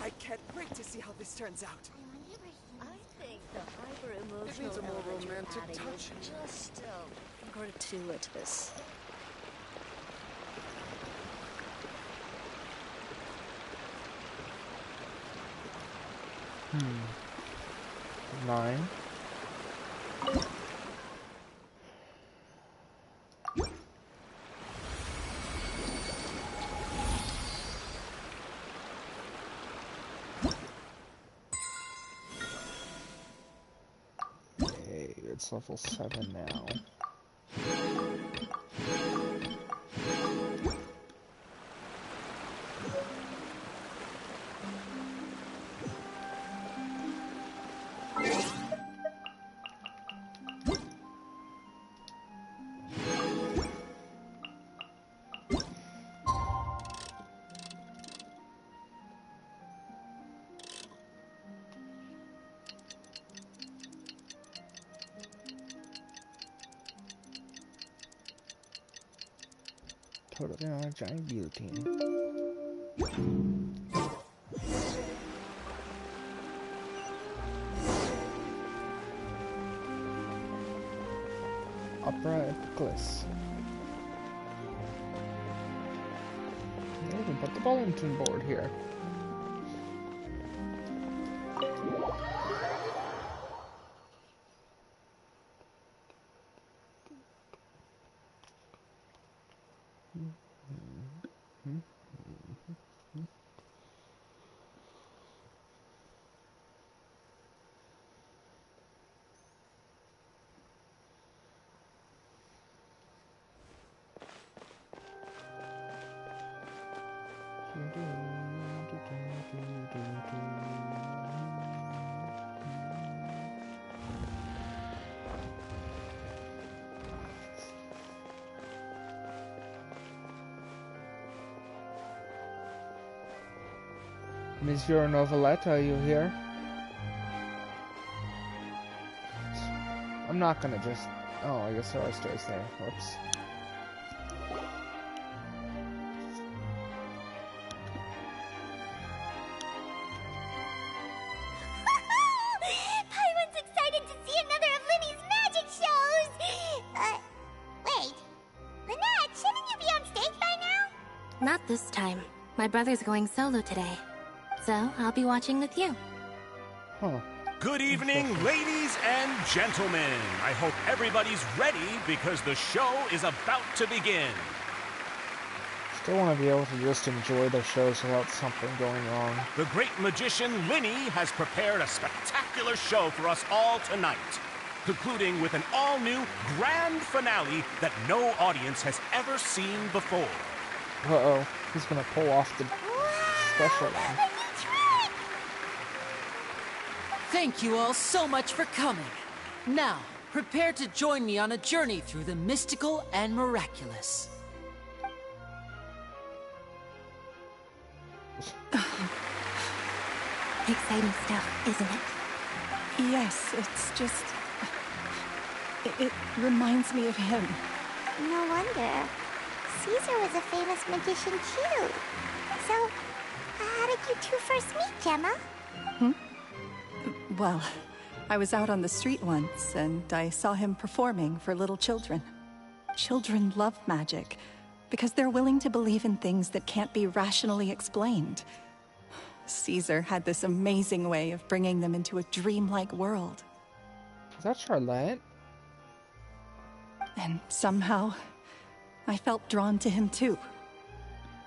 I can't wait to see how this turns out. I think the hyper-emotional It needs a more element you're romantic adding touch. is just gratuitous. Hmm. 9. Okay, it's level 7 now. Totally on a giant guillotine. Opera Epiclus. We can put the bulletin board here. Miss Your Novelette, are you here? I'm not gonna just... Oh, I guess there are stairs there. Whoops. Paimon's excited to see another of Lyney's magic shows! Wait. Lynette, shouldn't you be on stage by now? Not this time. My brother's going solo today. So, I'll be watching with you. Huh. Good evening, ladies and gentlemen. I hope everybody's ready because the show is about to begin. Still want to be able to just enjoy the shows without something going wrong. The great magician Lyney has prepared a spectacular show for us all tonight, concluding with an all-new grand finale that no audience has ever seen before. Uh-oh, he's gonna pull off the special one. Thank you all so much for coming. Now, prepare to join me on a journey through the mystical and miraculous. Exciting stuff, isn't it? Yes, it's just... It reminds me of him. No wonder. Caesar was a famous magician too. So, how did you two first meet, Gemma? Well, I was out on the street once, and I saw him performing for little children. Children love magic, because they're willing to believe in things that can't be rationally explained. Caesar had this amazing way of bringing them into a dreamlike world. Is that Charlotte? And somehow, I felt drawn to him too.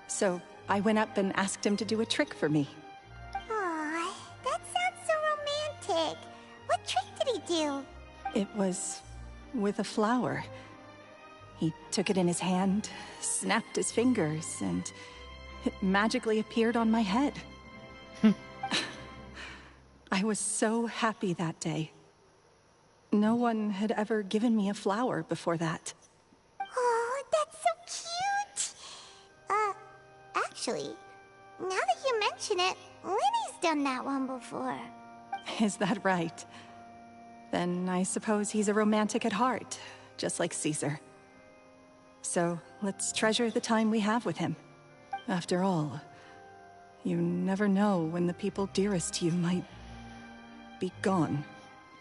So I went up and asked him to do a trick for me. Aw, that sounds so romantic. What trick did he do? It was with a flower. He took it in his hand, snapped his fingers, and it magically appeared on my head. I was so happy that day. No one had ever given me a flower before that. Oh, that's so cute! Actually, now that you mention it, Lyney's done that one before. Is that right? Then I suppose he's a romantic at heart, just like Caesar. So let's treasure the time we have with him. After all, you never know when the people dearest to you might be gone.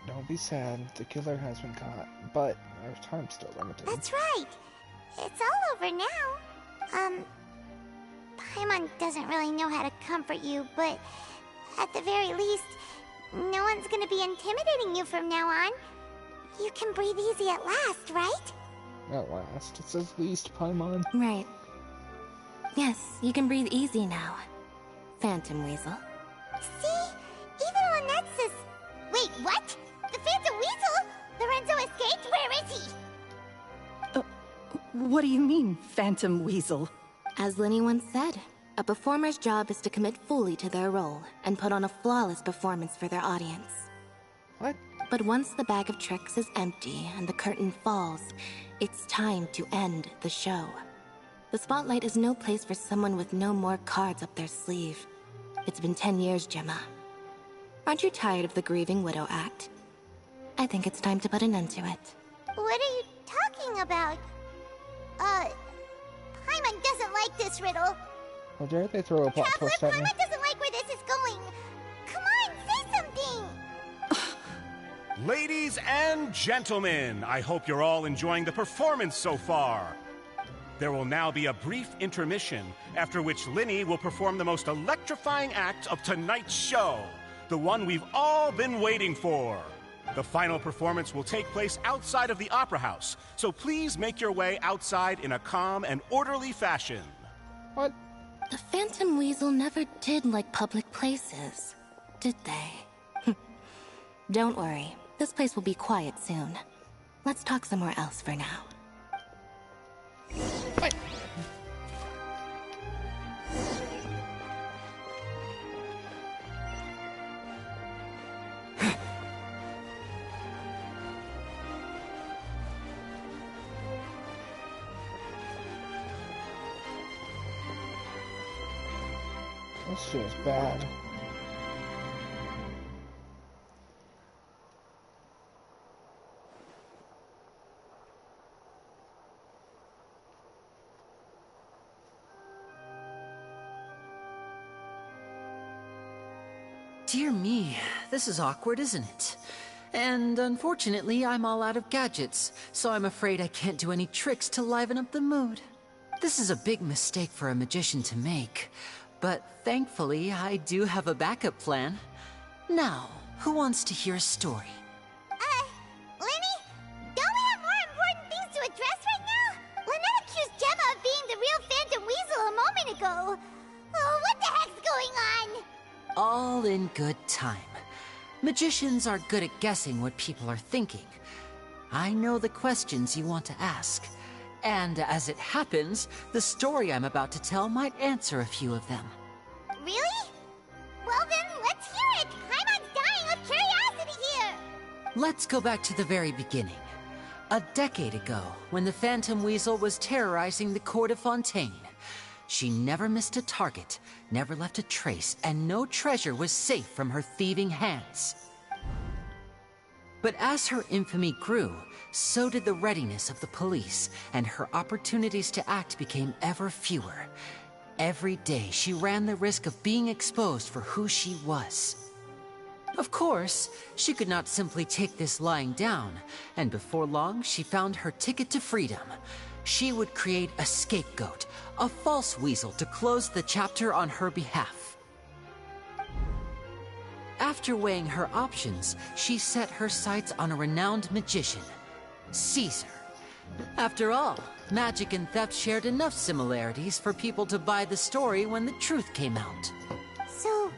Don't be sad, the killer has been caught, but our time's still limited. That's right. It's all over now. Paimon doesn't really know how to comfort you, but at the very least, no one's gonna be intimidating you from now on. You can breathe easy at last, right? At last. It says least, Paimon. Right. Yes, you can breathe easy now, Phantom Weasel. See? Even Lynette says... Wait, what? The Phantom Weasel? Lorenzo escaped? Where is he? What do you mean, Phantom Weasel? As Lyney once said, a performer's job is to commit fully to their role and put on a flawless performance for their audience. What? But once the bag of tricks is empty and the curtain falls, it's time to end the show. The spotlight is no place for someone with no more cards up their sleeve. It's been 10 years, Gemma. Aren't you tired of the grieving widow act? I think it's time to put an end to it. What are you talking about? Paimon doesn't like this riddle. How dare they throw a plot Traveler, twist at me? Paimon doesn't like where this is going. Come on, say something! Ladies and gentlemen, I hope you're all enjoying the performance so far. There will now be a brief intermission, after which Lyney will perform the most electrifying act of tonight's show, the one we've all been waiting for. The final performance will take place outside of the Opera House, so please make your way outside in a calm and orderly fashion. What? The Phantom Weasel never did like public places, did they? Don't worry, this place will be quiet soon. Let's talk somewhere else for now. What? This shit is bad. Dear me, this is awkward, isn't it? And unfortunately, I'm all out of gadgets, so I'm afraid I can't do any tricks to liven up the mood. This is a big mistake for a magician to make, but thankfully, I do have a backup plan. Now, who wants to hear a story? Lyney? Don't we have more important things to address right now? Lynette accused Gemma of being the real Phantom Weasel a moment ago. Oh, what the heck's going on? All in good time. Magicians are good at guessing what people are thinking. I know the questions you want to ask. And as it happens, the story I'm about to tell might answer a few of them. Really? Well then, let's hear it! Paimon's dying of curiosity here! Let's go back to the very beginning. A decade ago, when the Phantom Weasel was terrorizing the court of Fontaine. She never missed a target, never left a trace, and no treasure was safe from her thieving hands. But as her infamy grew, so did the readiness of the police, and her opportunities to act became ever fewer. Every day, she ran the risk of being exposed for who she was. Of course, she could not simply take this lying down, and before long, she found her ticket to freedom. She would create a scapegoat, a false weasel to close the chapter on her behalf. After weighing her options, she set her sights on a renowned magician, Caesar. After all, magic and theft shared enough similarities for people to buy the story when the truth came out. So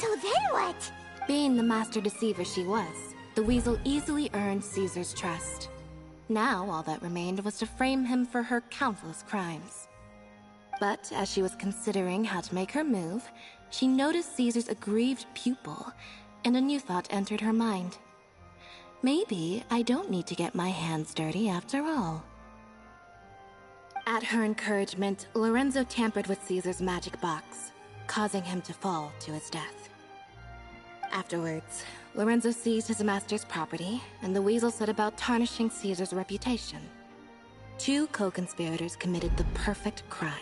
then what? Being the master deceiver she was, the weasel easily earned Caesar's trust. Now all that remained was to frame him for her countless crimes. But as she was considering how to make her move, she noticed Caesar's aggrieved pupil, and a new thought entered her mind. Maybe I don't need to get my hands dirty after all. At her encouragement, Lorenzo tampered with Caesar's magic box, causing him to fall to his death. Afterwards, Lorenzo seized his master's property, and the weasel set about tarnishing Caesar's reputation. Two co-conspirators committed the perfect crime.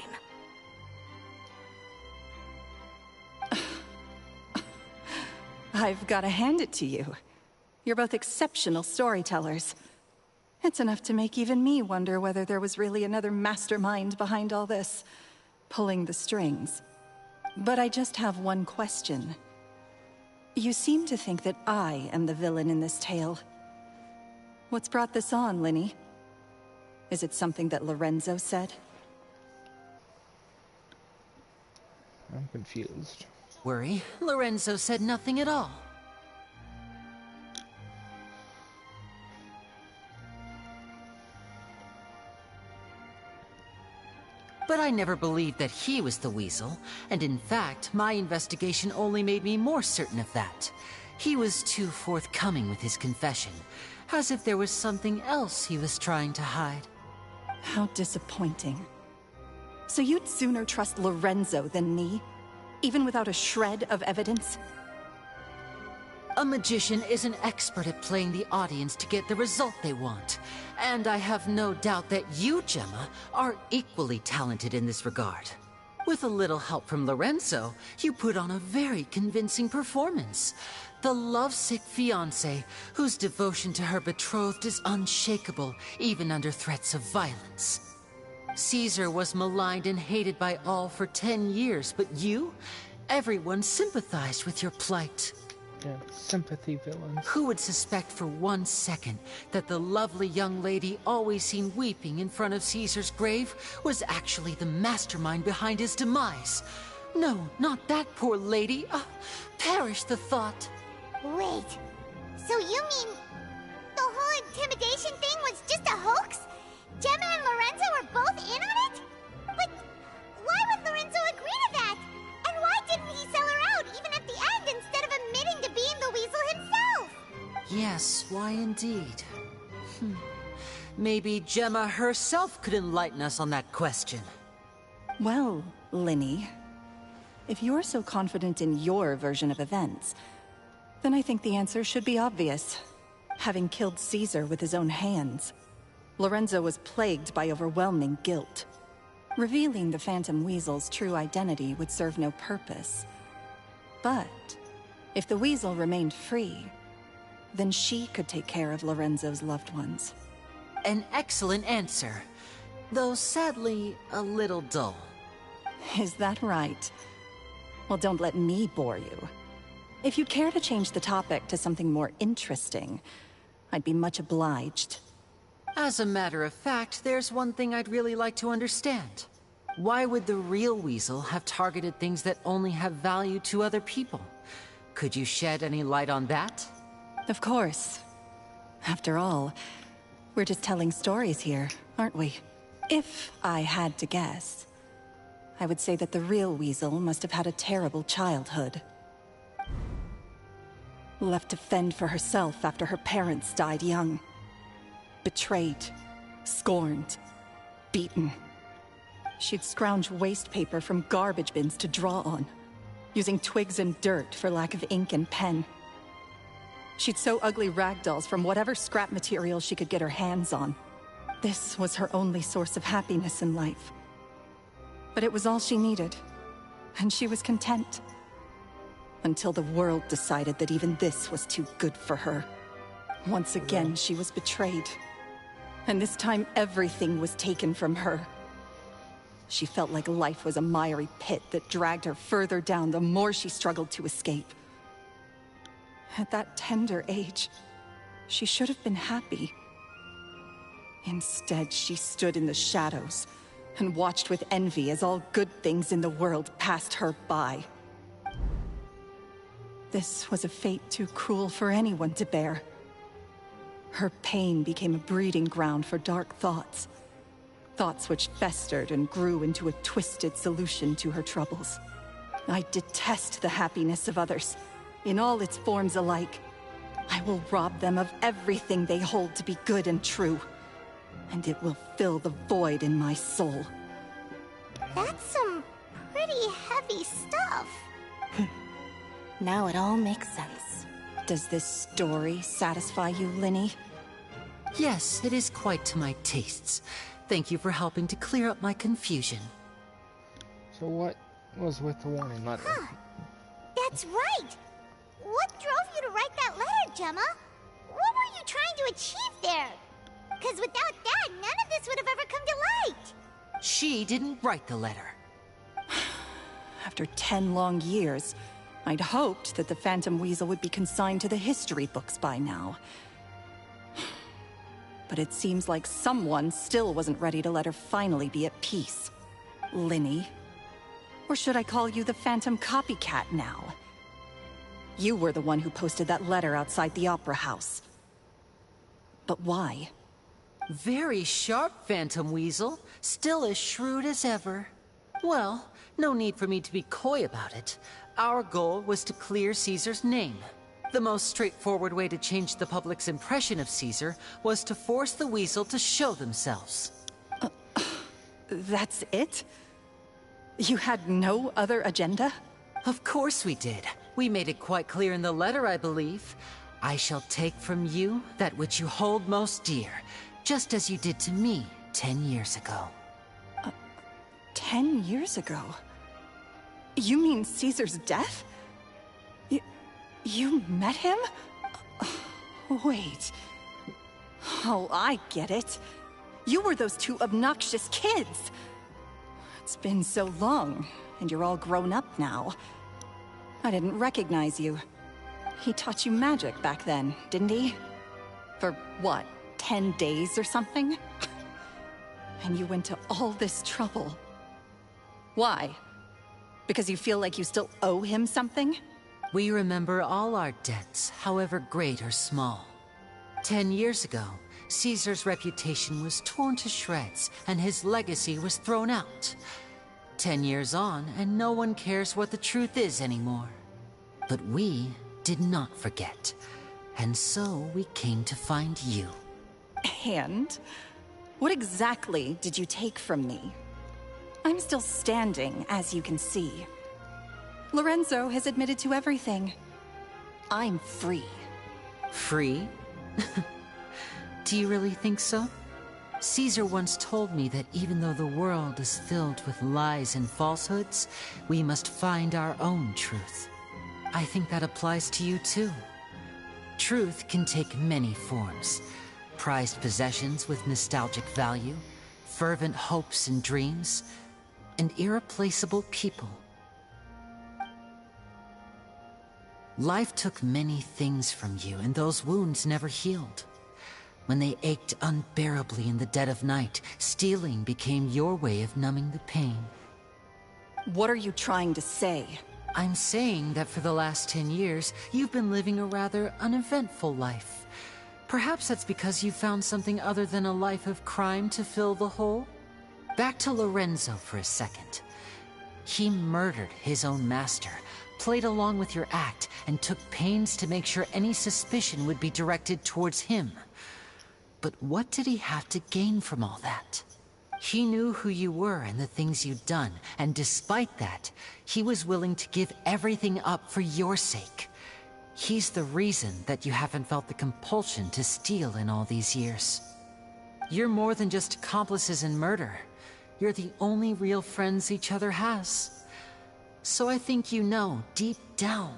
I've got to hand it to you. You're both exceptional storytellers. It's enough to make even me wonder whether there was really another mastermind behind all this, pulling the strings. But I just have one question. You seem to think that I am the villain in this tale. What's brought this on, Lyney? Is it something that Lorenzo said? I'm confused. Worry, Lorenzo said nothing at all. But I never believed that he was the weasel, and in fact, my investigation only made me more certain of that. He was too forthcoming with his confession, as if there was something else he was trying to hide. How disappointing. So you'd sooner trust Lorenzo than me? Even without a shred of evidence? A magician is an expert at playing the audience to get the result they want. And I have no doubt that you, Gemma, are equally talented in this regard. With a little help from Lorenzo, you put on a very convincing performance. The lovesick fiancé, whose devotion to her betrothed is unshakable, even under threats of violence. Caesar was maligned and hated by all for 10 years, but you? Everyone sympathized with your plight. Yeah, sympathy villains. Who would suspect for 1 second that the lovely young lady always seen weeping in front of Caesar's grave was actually the mastermind behind his demise? No, not that poor lady. Perish the thought. Wait, so you mean the whole intimidation thing was just a hoax? Gemma and Lorenzo were both in on it? But why would Lorenzo agree to that? And why didn't he sell her out even at the end instead of admitting to being the weasel himself? Yes, why indeed? Maybe Gemma herself could enlighten us on that question. Well, Lyney, if you're so confident in your version of events, then I think the answer should be obvious. Having killed Caesar with his own hands, Lorenzo was plagued by overwhelming guilt. Revealing the Phantom Weasel's true identity would serve no purpose. But if the Weasel remained free, then she could take care of Lorenzo's loved ones. An excellent answer, though sadly a little dull. Is that right? Well, don't let me bore you. If you'd care to change the topic to something more interesting, I'd be much obliged. As a matter of fact, there's one thing I'd really like to understand. Why would the real weasel have targeted things that only have value to other people? Could you shed any light on that? Of course. After all, we're just telling stories here, aren't we? If I had to guess, I would say that the real weasel must have had a terrible childhood. Left to fend for herself after her parents died young. Betrayed, scorned, beaten. She'd scrounge waste paper from garbage bins to draw on, using twigs and dirt for lack of ink and pen. She'd sew ugly rag dolls from whatever scrap material she could get her hands on. This was her only source of happiness in life. But it was all she needed, and she was content. Until the world decided that even this was too good for her. Once again, she was betrayed. And this time, everything was taken from her. She felt like life was a miry pit that dragged her further down the more she struggled to escape. At that tender age, she should have been happy. Instead, she stood in the shadows and watched with envy as all good things in the world passed her by. This was a fate too cruel for anyone to bear. Her pain became a breeding ground for dark thoughts. Thoughts which festered and grew into a twisted solution to her troubles. I detest the happiness of others, in all its forms alike. I will rob them of everything they hold to be good and true, and it will fill the void in my soul. That's some pretty heavy stuff. Now it all makes sense. Does this story satisfy you, Lyney? Yes, it is quite to my tastes. Thank you for helping to clear up my confusion. So what was with the warning letter? Huh. That's right! What drove you to write that letter, Gemma? What were you trying to achieve there? Because without that, none of this would have ever come to light. She didn't write the letter. After 10 long years, I'd hoped that the Phantom Weasel would be consigned to the history books by now. But it seems like someone still wasn't ready to let her finally be at peace. Lyney. Or should I call you the Phantom Copycat now? You were the one who posted that letter outside the Opera House. But why? Very sharp, Phantom Weasel. Still as shrewd as ever. Well, no need for me to be coy about it. Our goal was to clear Caesar's name. The most straightforward way to change the public's impression of Caesar was to force the Weasel to show themselves. That's it? You had no other agenda? Of course we did. We made it quite clear in the letter, I believe. I shall take from you that which you hold most dear, just as you did to me 10 years ago. 10 years ago? You mean Caesar's death? You met him? Wait. Oh, I get it. You were those two obnoxious kids. It's been so long, and you're all grown up now. I didn't recognize you. He taught you magic back then, didn't he? For what, 10 days or something? And you went to all this trouble. Why? Because you feel like you still owe him something? We remember all our debts, however great or small. 10 years ago, Caesar's reputation was torn to shreds, and his legacy was thrown out. 10 years on, and no one cares what the truth is anymore. But we did not forget, and so we came to find you. And? What exactly did you take from me? I'm still standing, as you can see. Lorenzo has admitted to everything. I'm free. Free? Do you really think so? Caesar once told me that even though the world is filled with lies and falsehoods, we must find our own truth. I think that applies to you too. Truth can take many forms. Prized possessions with nostalgic value, fervent hopes and dreams, and irreplaceable people. Life took many things from you, and those wounds never healed. When they ached unbearably in the dead of night, stealing became your way of numbing the pain. What are you trying to say? I'm saying that for the last 10 years, you've been living a rather uneventful life. Perhaps that's because you found something other than a life of crime to fill the hole? Back to Lorenzo for a second. He murdered his own master, played along with your act, and took pains to make sure any suspicion would be directed towards him. But what did he have to gain from all that? He knew who you were and the things you'd done, and despite that, he was willing to give everything up for your sake. He's the reason that you haven't felt the compulsion to steal in all these years. You're more than just accomplices in murder. You're the only real friends each other has. So I think you know, deep down,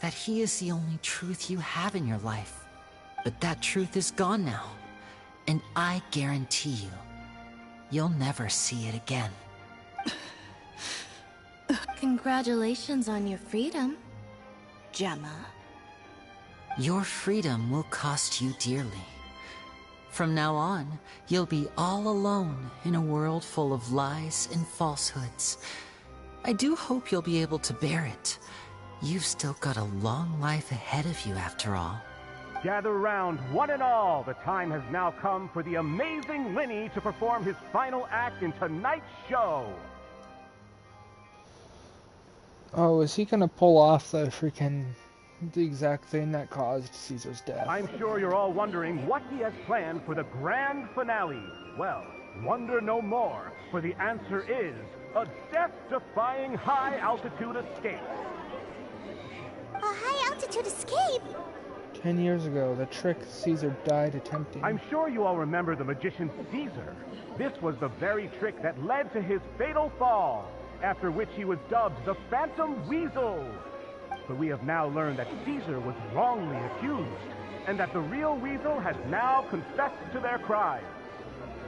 that he is the only truth you have in your life. But that truth is gone now. And I guarantee you, you'll never see it again. Congratulations on your freedom, Gemma. Your freedom will cost you dearly. From now on, you'll be all alone in a world full of lies and falsehoods. I do hope you'll be able to bear it. You've still got a long life ahead of you after all. Gather round, one and all. The time has now come for the amazing Lyney to perform his final act in tonight's show. Oh, is he gonna pull off the exact thing that caused Caesar's death? I'm sure you're all wondering what he has planned for the grand finale. Well, wonder no more, for the answer is a death-defying high-altitude escape. A high-altitude escape? 10 years ago, the trick Caesar died attempting. I'm sure you all remember the magician Caesar. This was the very trick that led to his fatal fall, after which he was dubbed the Phantom Weasel. But we have now learned that Caesar was wrongly accused, and that the real Weasel has now confessed to their crime.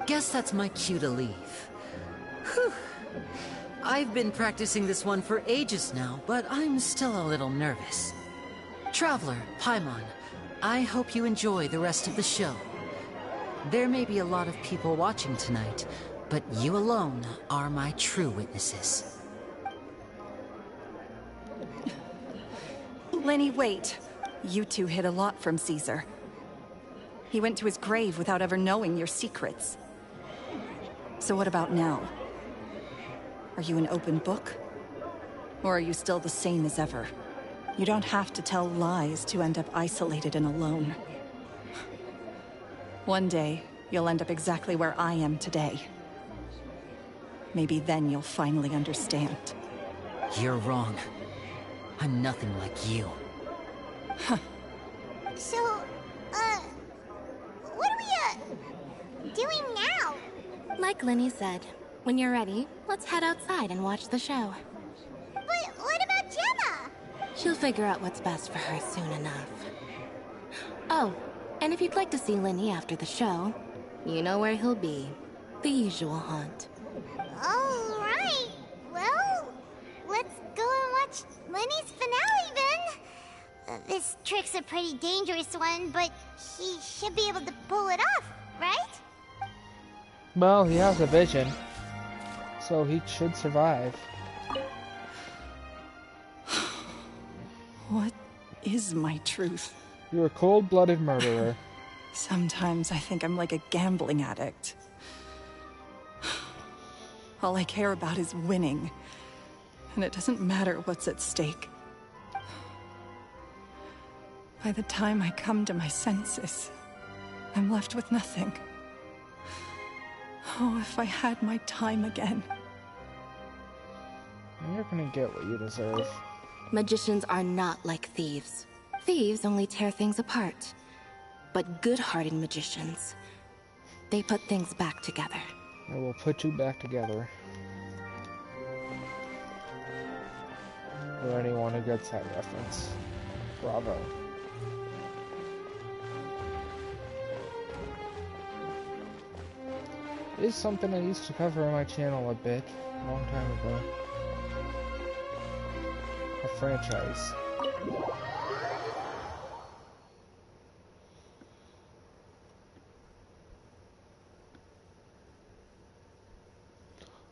Guess that's my cue to leave. Whew. I've been practicing this one for ages now, but I'm still a little nervous. Traveler, Paimon, I hope you enjoy the rest of the show. There may be a lot of people watching tonight, but you alone are my true witnesses. Lyney, wait. You two hid a lot from Caesar. He went to his grave without ever knowing your secrets. So what about now? Are you an open book? Or are you still the same as ever? You don't have to tell lies to end up isolated and alone. One day, you'll end up exactly where I am today. Maybe then you'll finally understand. You're wrong. I'm nothing like you. So, what are we, doing now? Like Lyney said, when you're ready, let's head outside and watch the show. But what about Gemma? She'll figure out what's best for her soon enough. Oh, and if you'd like to see Lyney after the show, you know where he'll be. The usual haunt. All right. Well, let's go and watch Lenny's finale then. This trick's a pretty dangerous one, but he should be able to pull it off, right? Well, he has a vision, so he should survive. What is my truth? You're a cold-blooded murderer. Sometimes I think I'm like a gambling addict. All I care about is winning, and it doesn't matter what's at stake. By the time I come to my senses, I'm left with nothing. Oh, if I had my time again. You're gonna get what you deserve. Magicians are not like thieves. Thieves only tear things apart. But good-hearted magicians, they put things back together. I will put you back together. For anyone who gets that reference. Bravo. It is something I used to cover on my channel a bit, a long time ago. A franchise.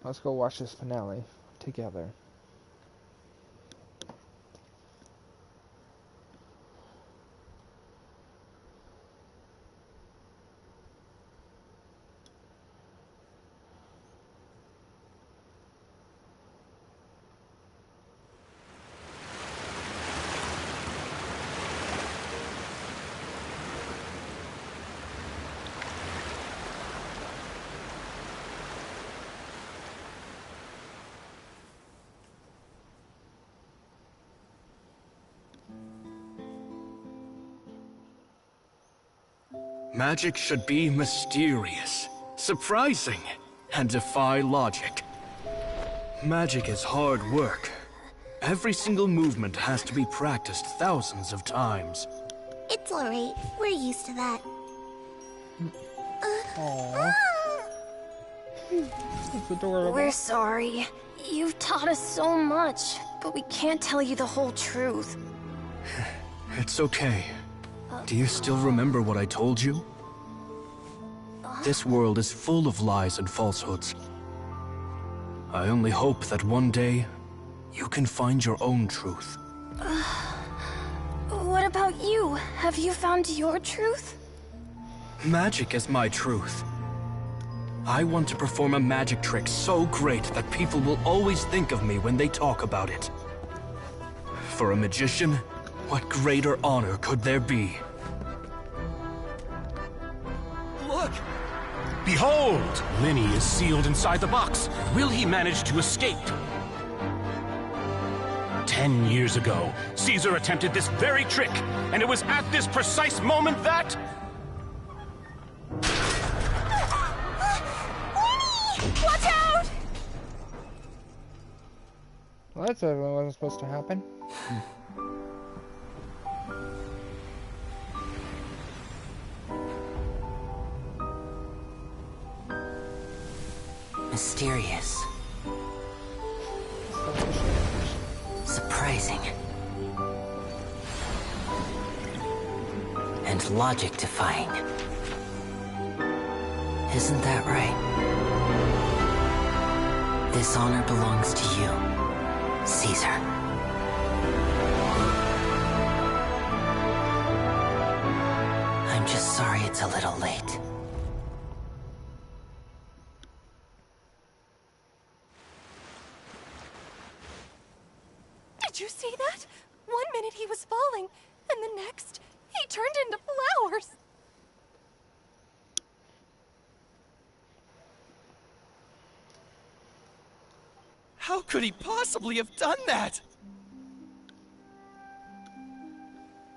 Let's go watch this finale together. Magic should be mysterious, surprising, and defy logic. Magic is hard work. Every single movement has to be practiced thousands of times. It's alright. We're used to that. Aww. That's adorable. We're sorry. You've taught us so much, but we can't tell you the whole truth. It's okay. Do you still remember what I told you? This world is full of lies and falsehoods. I only hope that one day, you can find your own truth. What about you? Have you found your truth? Magic is my truth. I want to perform a magic trick so great that people will always think of me when they talk about it. For a magician, what greater honor could there be? Look! Behold! Lyney is sealed inside the box. Will he manage to escape? 10 years ago, Caesar attempted this very trick, and it was at this precise moment that... Watch out! Well, that's what wasn't supposed to happen. Mysterious. Surprising. And logic-defying. Isn't that right? This honor belongs to you, Caesar. I'm just sorry it's a little late. Did you see that? 1 minute he was falling, and the next, he turned into flowers. How could he possibly have done that?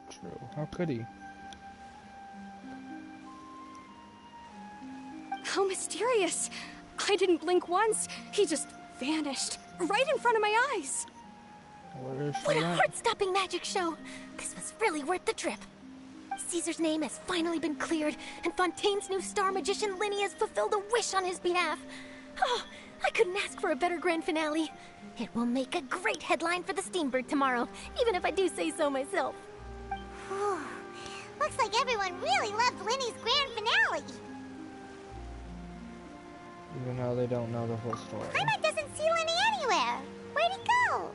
True. How could he? How mysterious. I didn't blink once. He just vanished, right in front of my eyes. What a heart-stopping magic show! This was really worth the trip. Caesar's name has finally been cleared, and Fontaine's new star magician Lyney has fulfilled a wish on his behalf. Oh, I couldn't ask for a better grand finale. It will make a great headline for the Steambird tomorrow, even if I do say so myself. Looks like everyone really loved Lyney's grand finale. Even though they don't know the whole story. Paimon doesn't see Lyney anywhere. Where'd he go?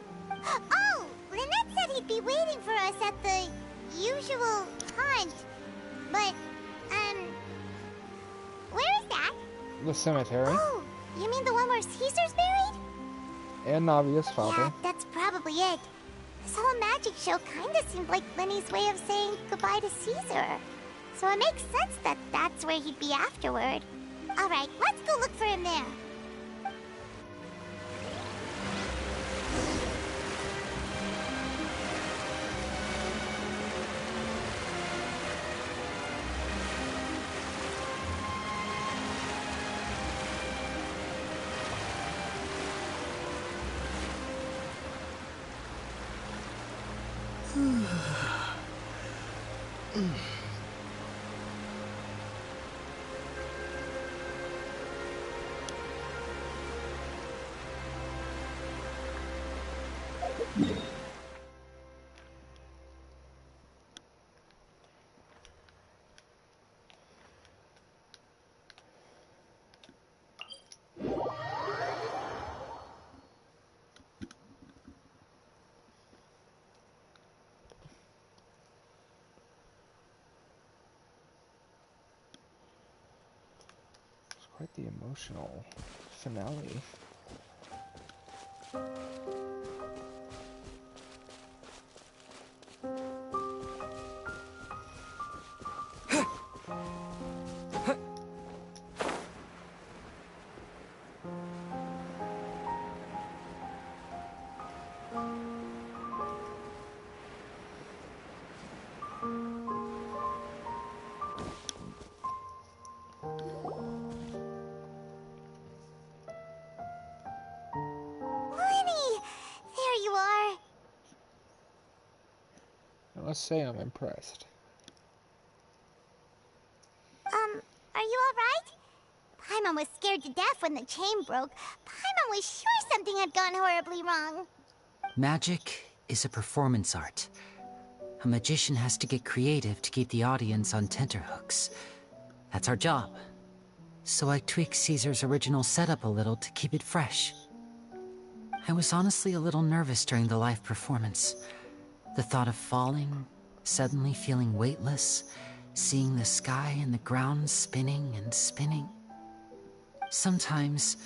Oh, Lynette said he'd be waiting for us at the usual hunt. But, where is that? The cemetery. Oh, you mean the one where Caesar's buried? And Navia's father. Yeah, that's probably it. This whole magic show kinda seemed like Lyney's way of saying goodbye to Caesar. So it makes sense that that's where he'd be afterward. Alright, let's go look for him there. Quite the emotional finale. Let's say I'm impressed. Are you alright? Paimon was scared to death when the chain broke. Paimon was sure something had gone horribly wrong. Magic is a performance art. A magician has to get creative to keep the audience on tenterhooks. That's our job. So I tweaked Caesar's original setup a little to keep it fresh. I was honestly a little nervous during the live performance. The thought of falling, suddenly feeling weightless, seeing the sky and the ground spinning and spinning. Sometimes,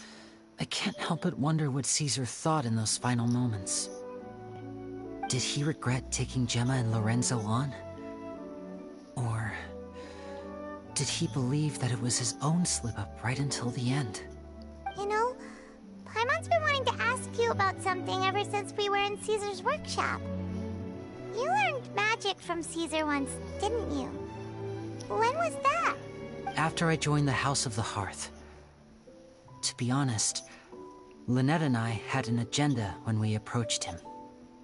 I can't help but wonder what Caesar thought in those final moments. Did he regret taking Gemma and Lorenzo on? Or did he believe that it was his own slip-up right until the end? You know, Paimon's been wanting to ask you about something ever since we were in Caesar's workshop. You learned magic from Caesar once, didn't you? When was that? After I joined the House of the Hearth. To be honest, Lynette and I had an agenda when we approached him.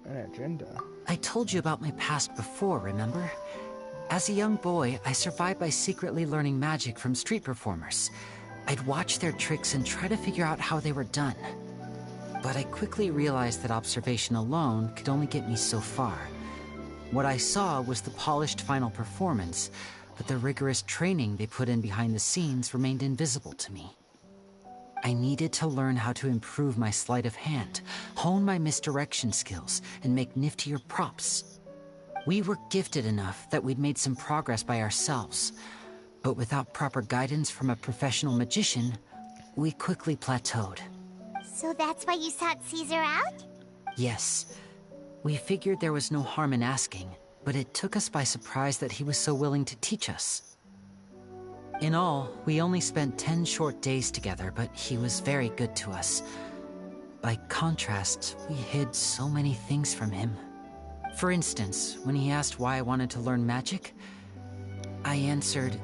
An agenda? I told you about my past before, remember? As a young boy, I survived by secretly learning magic from street performers. I'd watch their tricks and try to figure out how they were done. But I quickly realized that observation alone could only get me so far. What I saw was the polished final performance, but the rigorous training they put in behind the scenes remained invisible to me. I needed to learn how to improve my sleight of hand, hone my misdirection skills, and make niftier props. We were gifted enough that we'd made some progress by ourselves, but without proper guidance from a professional magician, we quickly plateaued. So that's why you sought Caesar out? Yes. We figured there was no harm in asking, but it took us by surprise that he was so willing to teach us. In all, we only spent 10 short days together, but he was very good to us. By contrast, we hid so many things from him. For instance, when he asked why I wanted to learn magic, I answered,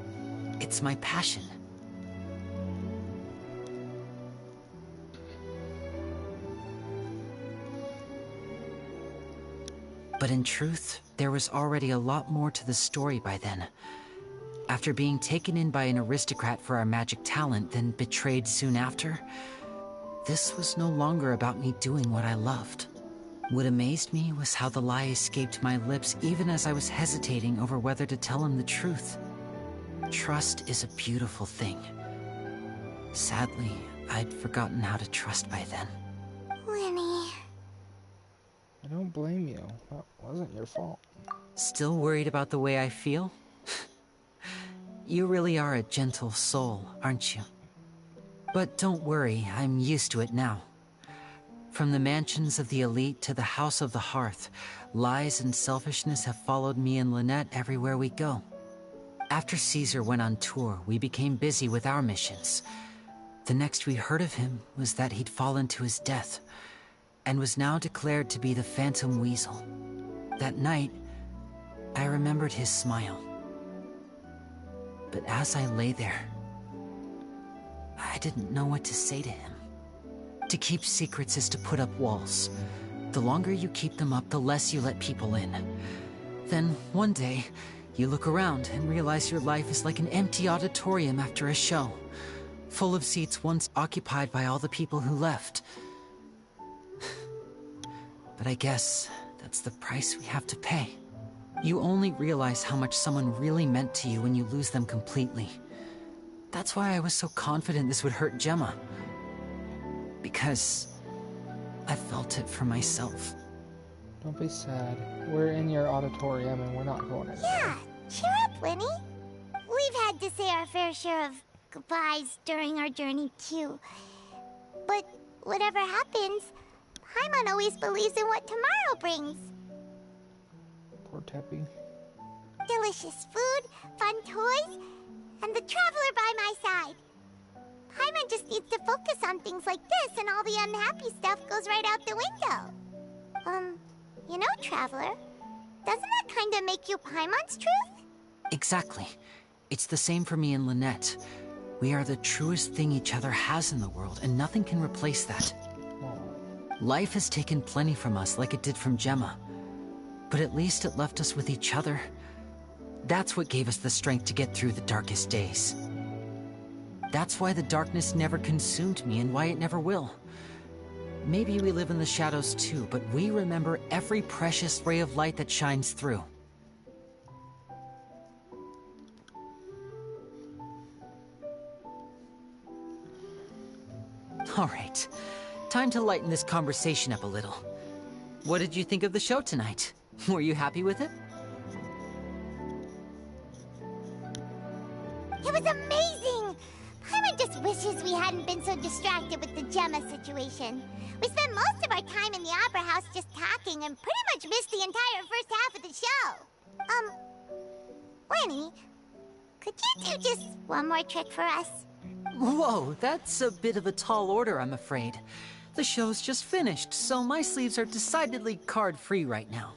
"It's my passion." But in truth, there was already a lot more to the story by then. After being taken in by an aristocrat for our magic talent, then betrayed soon after, this was no longer about me doing what I loved. What amazed me was how the lie escaped my lips even as I was hesitating over whether to tell him the truth. Trust is a beautiful thing. Sadly, I'd forgotten how to trust by then. Lyney. I don't blame you. That wasn't your fault. Still worried about the way I feel? You really are a gentle soul, aren't you? But don't worry, I'm used to it now. From the mansions of the elite to the House of the Hearth, lies and selfishness have followed me and Lynette everywhere we go. After Caesar went on tour, we became busy with our missions. The next we heard of him was that he'd fallen to his death, and was now declared to be the Phantom Weasel. That night, I remembered his smile. But as I lay there, I didn't know what to say to him. To keep secrets is to put up walls. The longer you keep them up, the less you let people in. Then, one day, you look around and realize your life is like an empty auditorium after a show, full of seats once occupied by all the people who left. But I guess that's the price we have to pay. You only realize how much someone really meant to you when you lose them completely. That's why I was so confident this would hurt Gemma. Because I felt it for myself. Don't be sad. We're in your auditorium and we're not going anywhere. Yeah, cheer up, Lyney. We've had to say our fair share of goodbyes during our journey, too. But whatever happens, Paimon always believes in what tomorrow brings. Poor Teppy. Delicious food, fun toys, and the Traveler by my side. Paimon just needs to focus on things like this, and all the unhappy stuff goes right out the window. You know, Traveler, doesn't that kind of make you Paimon's truth? Exactly. It's the same for me and Lynette. We are the truest thing each other has in the world, and nothing can replace that. Life has taken plenty from us, like it did from Gemma. But at least it left us with each other. That's what gave us the strength to get through the darkest days. That's why the darkness never consumed me and why it never will. Maybe we live in the shadows too, but we remember every precious ray of light that shines through. All right. Time to lighten this conversation up a little. What did you think of the show tonight? Were you happy with it? It was amazing! Paimon just wishes we hadn't been so distracted with the Gemma situation. We spent most of our time in the Opera House just talking and pretty much missed the entire first half of the show. Lyney, could you do just one more trick for us? Whoa, that's a bit of a tall order, I'm afraid. The show's just finished, so my sleeves are decidedly card-free right now.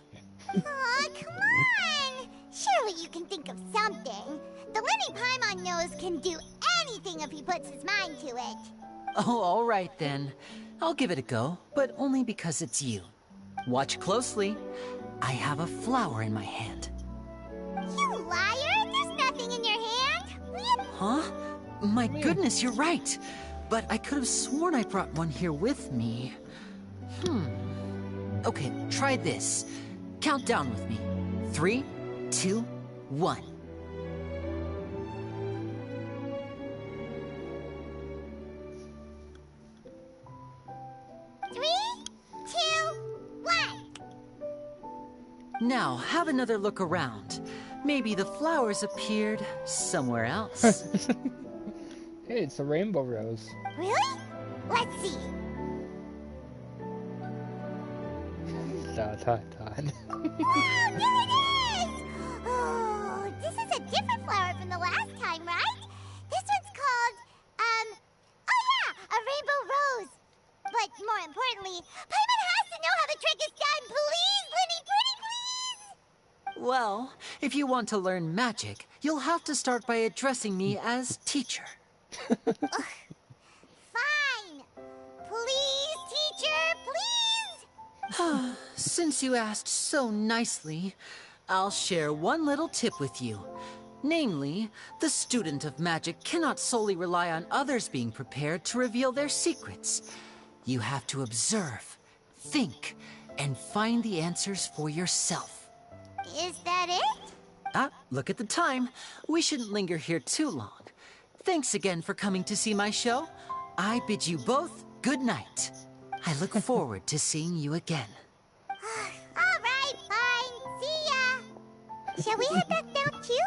Aw, come on! Surely you can think of something. The Lyney Paimon knows can do anything if he puts his mind to it. Oh, all right then. I'll give it a go, but only because it's you. Watch closely. I have a flower in my hand. You liar! There's nothing in your hand! Huh? My goodness, you're right. But I could have sworn I brought one here with me. Okay, try this. Count down with me. 3, 2, 1. Now, have another look around. Maybe the flowers appeared somewhere else. Hey, it's a rainbow rose. Really? Let's see. Dot, dot, dot. Wow, there it is! Oh, this is a different flower from the last time, right? This one's called, oh yeah, a rainbow rose. But more importantly, Paimon has to know how the trick is done. Please, Lyney, pretty please! Well, if you want to learn magic, you'll have to start by addressing me as teacher. Fine. Please, teacher, please! Since you asked so nicely, I'll share one little tip with you. Namely, the student of magic cannot solely rely on others being prepared to reveal their secrets. You have to observe, think, and find the answers for yourself. Is that it? Look at the time. We shouldn't linger here too long. Thanks again for coming to see my show. I bid you both good night. I look forward to seeing you again. All right, fine. See ya. Shall we head back down too?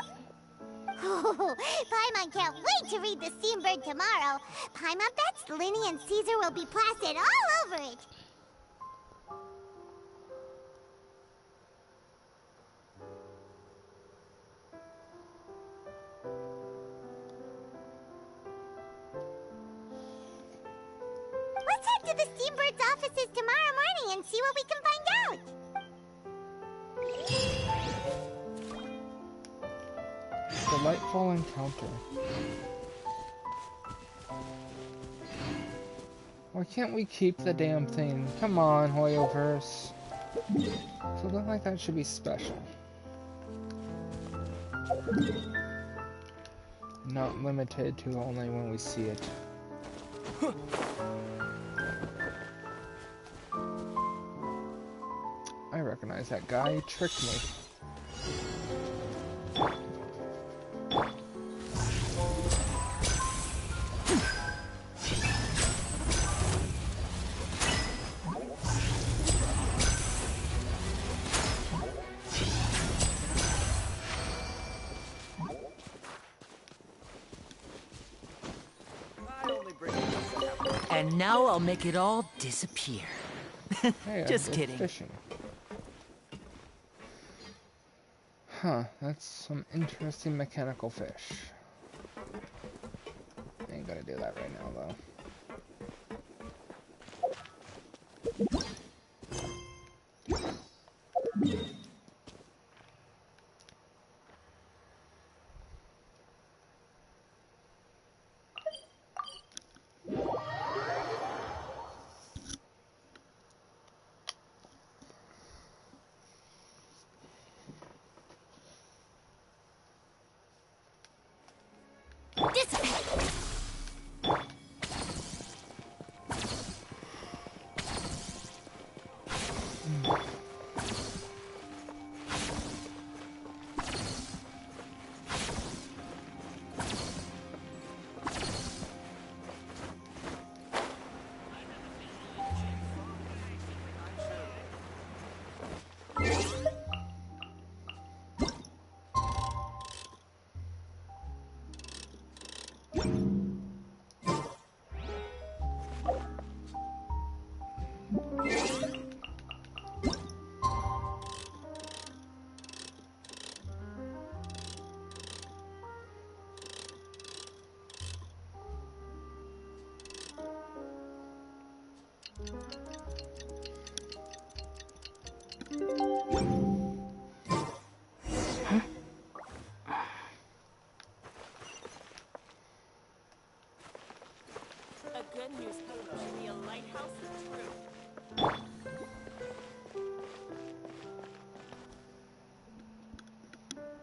Oh, Paimon can't wait to read the Steambird tomorrow. Paimon bets Lyney and Caesar will be plastered all over it. Let's head to the Steambird's offices tomorrow morning and see what we can find out. Delightful encounter. Why can't we keep the damn thing? Come on, Hoyoverse. Something like that should be special. Not limited to only when we see it. I recognize that guy. He tricked me. And now I'll make it all disappear. Hey, Just kidding. Fishing. Huh, that's some interesting mechanical fish. Ain't gonna do that right now, though.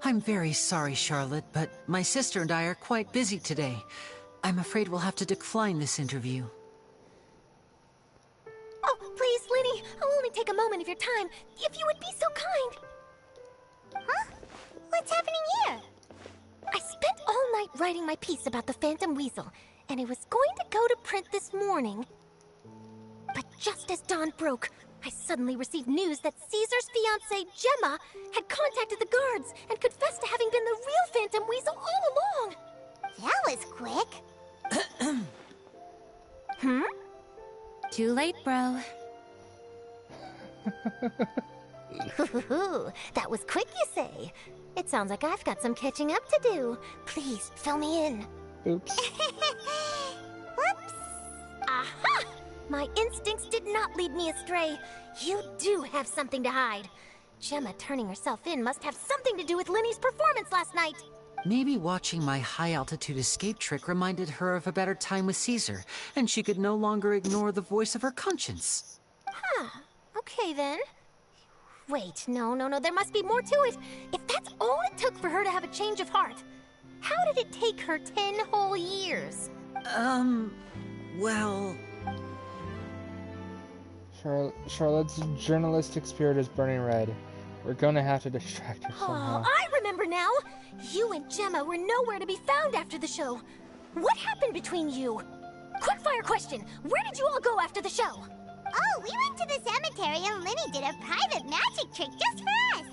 I'm very sorry, Charlotte, but my sister and I are quite busy today. I'm afraid we'll have to decline this interview. Oh, please, Lyney, I'll only take a moment of your time, if you would be so kind. Huh? What's happening here? I spent all night writing my piece about the Phantom Weasel, and it was going to go to print this morning. But just as dawn broke, I suddenly received news that Caesar's fiancée, Gemma, had contacted the guards and confessed to having been the real Phantom Weasel all along. That was quick. Too late, bro. That was quick, you say? It sounds like I've got some catching up to do. Please, fill me in. Oops. Whoops. Aha! My instincts did not lead me astray. You do have something to hide. Gemma turning herself in must have something to do with Lyney's performance last night. Maybe watching my high-altitude escape trick reminded her of a better time with Caesar, and she could no longer ignore the voice of her conscience. Huh. Okay, then. Wait, no, there must be more to it. If that's all it took for her to have a change of heart, how did it take her 10 whole years? Well... Charlotte's journalistic spirit is burning red. We're gonna have to distract her somehow. Oh, I remember now! You and Gemma were nowhere to be found after the show. What happened between you? Quickfire question, where did you all go after the show? Oh, we went to the cemetery and Lyney did a private magic trick just for us.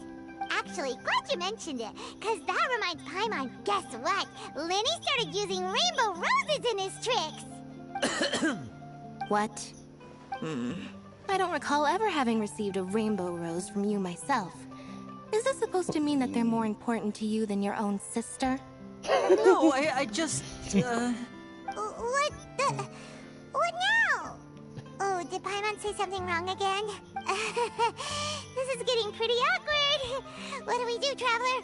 Actually, glad you mentioned it, because that reminds Paimon, guess what? Lyney started using rainbow roses in his tricks. What? I don't recall ever having received a rainbow rose from you myself. Is this supposed to mean that they're more important to you than your own sister? No, I just, What the... What now? Oh, did Paimon say something wrong again? This is getting pretty awkward. What do we do, Traveler?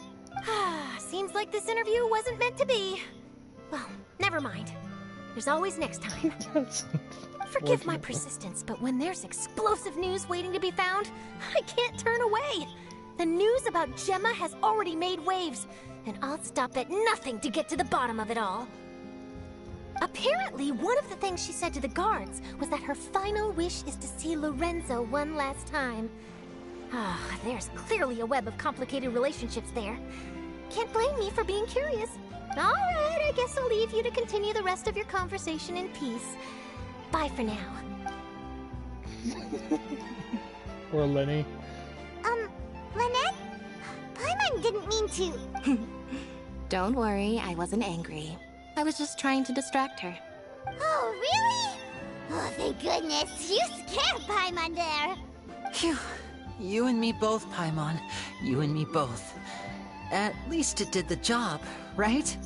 Seems like this interview wasn't meant to be. Well, never mind. There's always next time. Forgive my persistence, but when there's explosive news waiting to be found, I can't turn away. The news about Gemma has already made waves, and I'll stop at nothing to get to the bottom of it all. Apparently, one of the things she said to the guards was that her final wish is to see Lorenzo one last time. There's clearly a web of complicated relationships there. Can't blame me for being curious. All right, I guess I'll leave you to continue the rest of your conversation in peace. Bye for now. Poor Lyney. Lynette? Paimon didn't mean to... Don't worry, I wasn't angry. I was just trying to distract her. Oh, really? Oh, thank goodness. You scared Paimon there. Phew. You and me both, Paimon. You and me both. At least it did the job, right?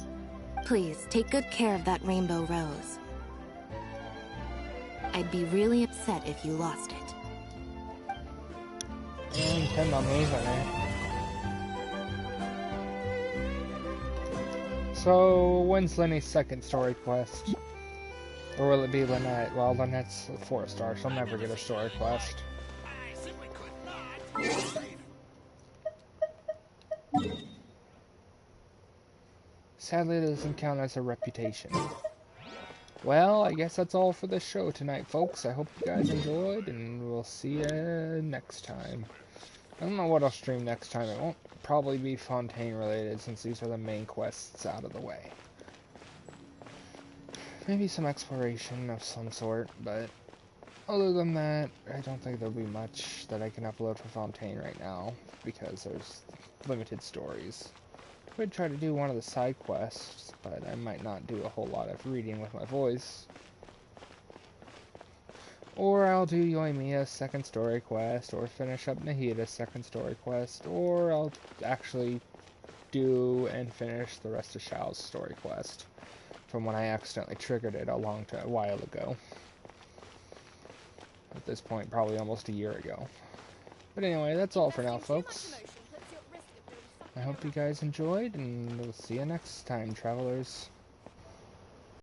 Please, take good care of that rainbow rose. I'd be really upset if you lost it. Depend on me, right? So, when's Lyney's second story quest? Or will it be Lynette? Well, Lynette's a 4-star, she'll never get a story quest. Sadly, it doesn't count as a reputation. Well, I guess that's all for this show tonight, folks. I hope you guys enjoyed, and we'll see you next time. I don't know what I'll stream next time. It won't probably be Fontaine related, since these are the main quests out of the way. Maybe some exploration of some sort, but other than that, I don't think there'll be much that I can upload for Fontaine right now, because there's limited stories. Could try to do one of the side quests, but I might not do a whole lot of reading with my voice. Or I'll do Yoimiya's second story quest, or finish up Nahida's second story quest, or I'll actually do and finish the rest of Xiao's story quest from when I accidentally triggered it a while ago. At this point, probably almost a year ago. But anyway, that's all for now, folks. I hope you guys enjoyed, and we'll see you next time, travelers.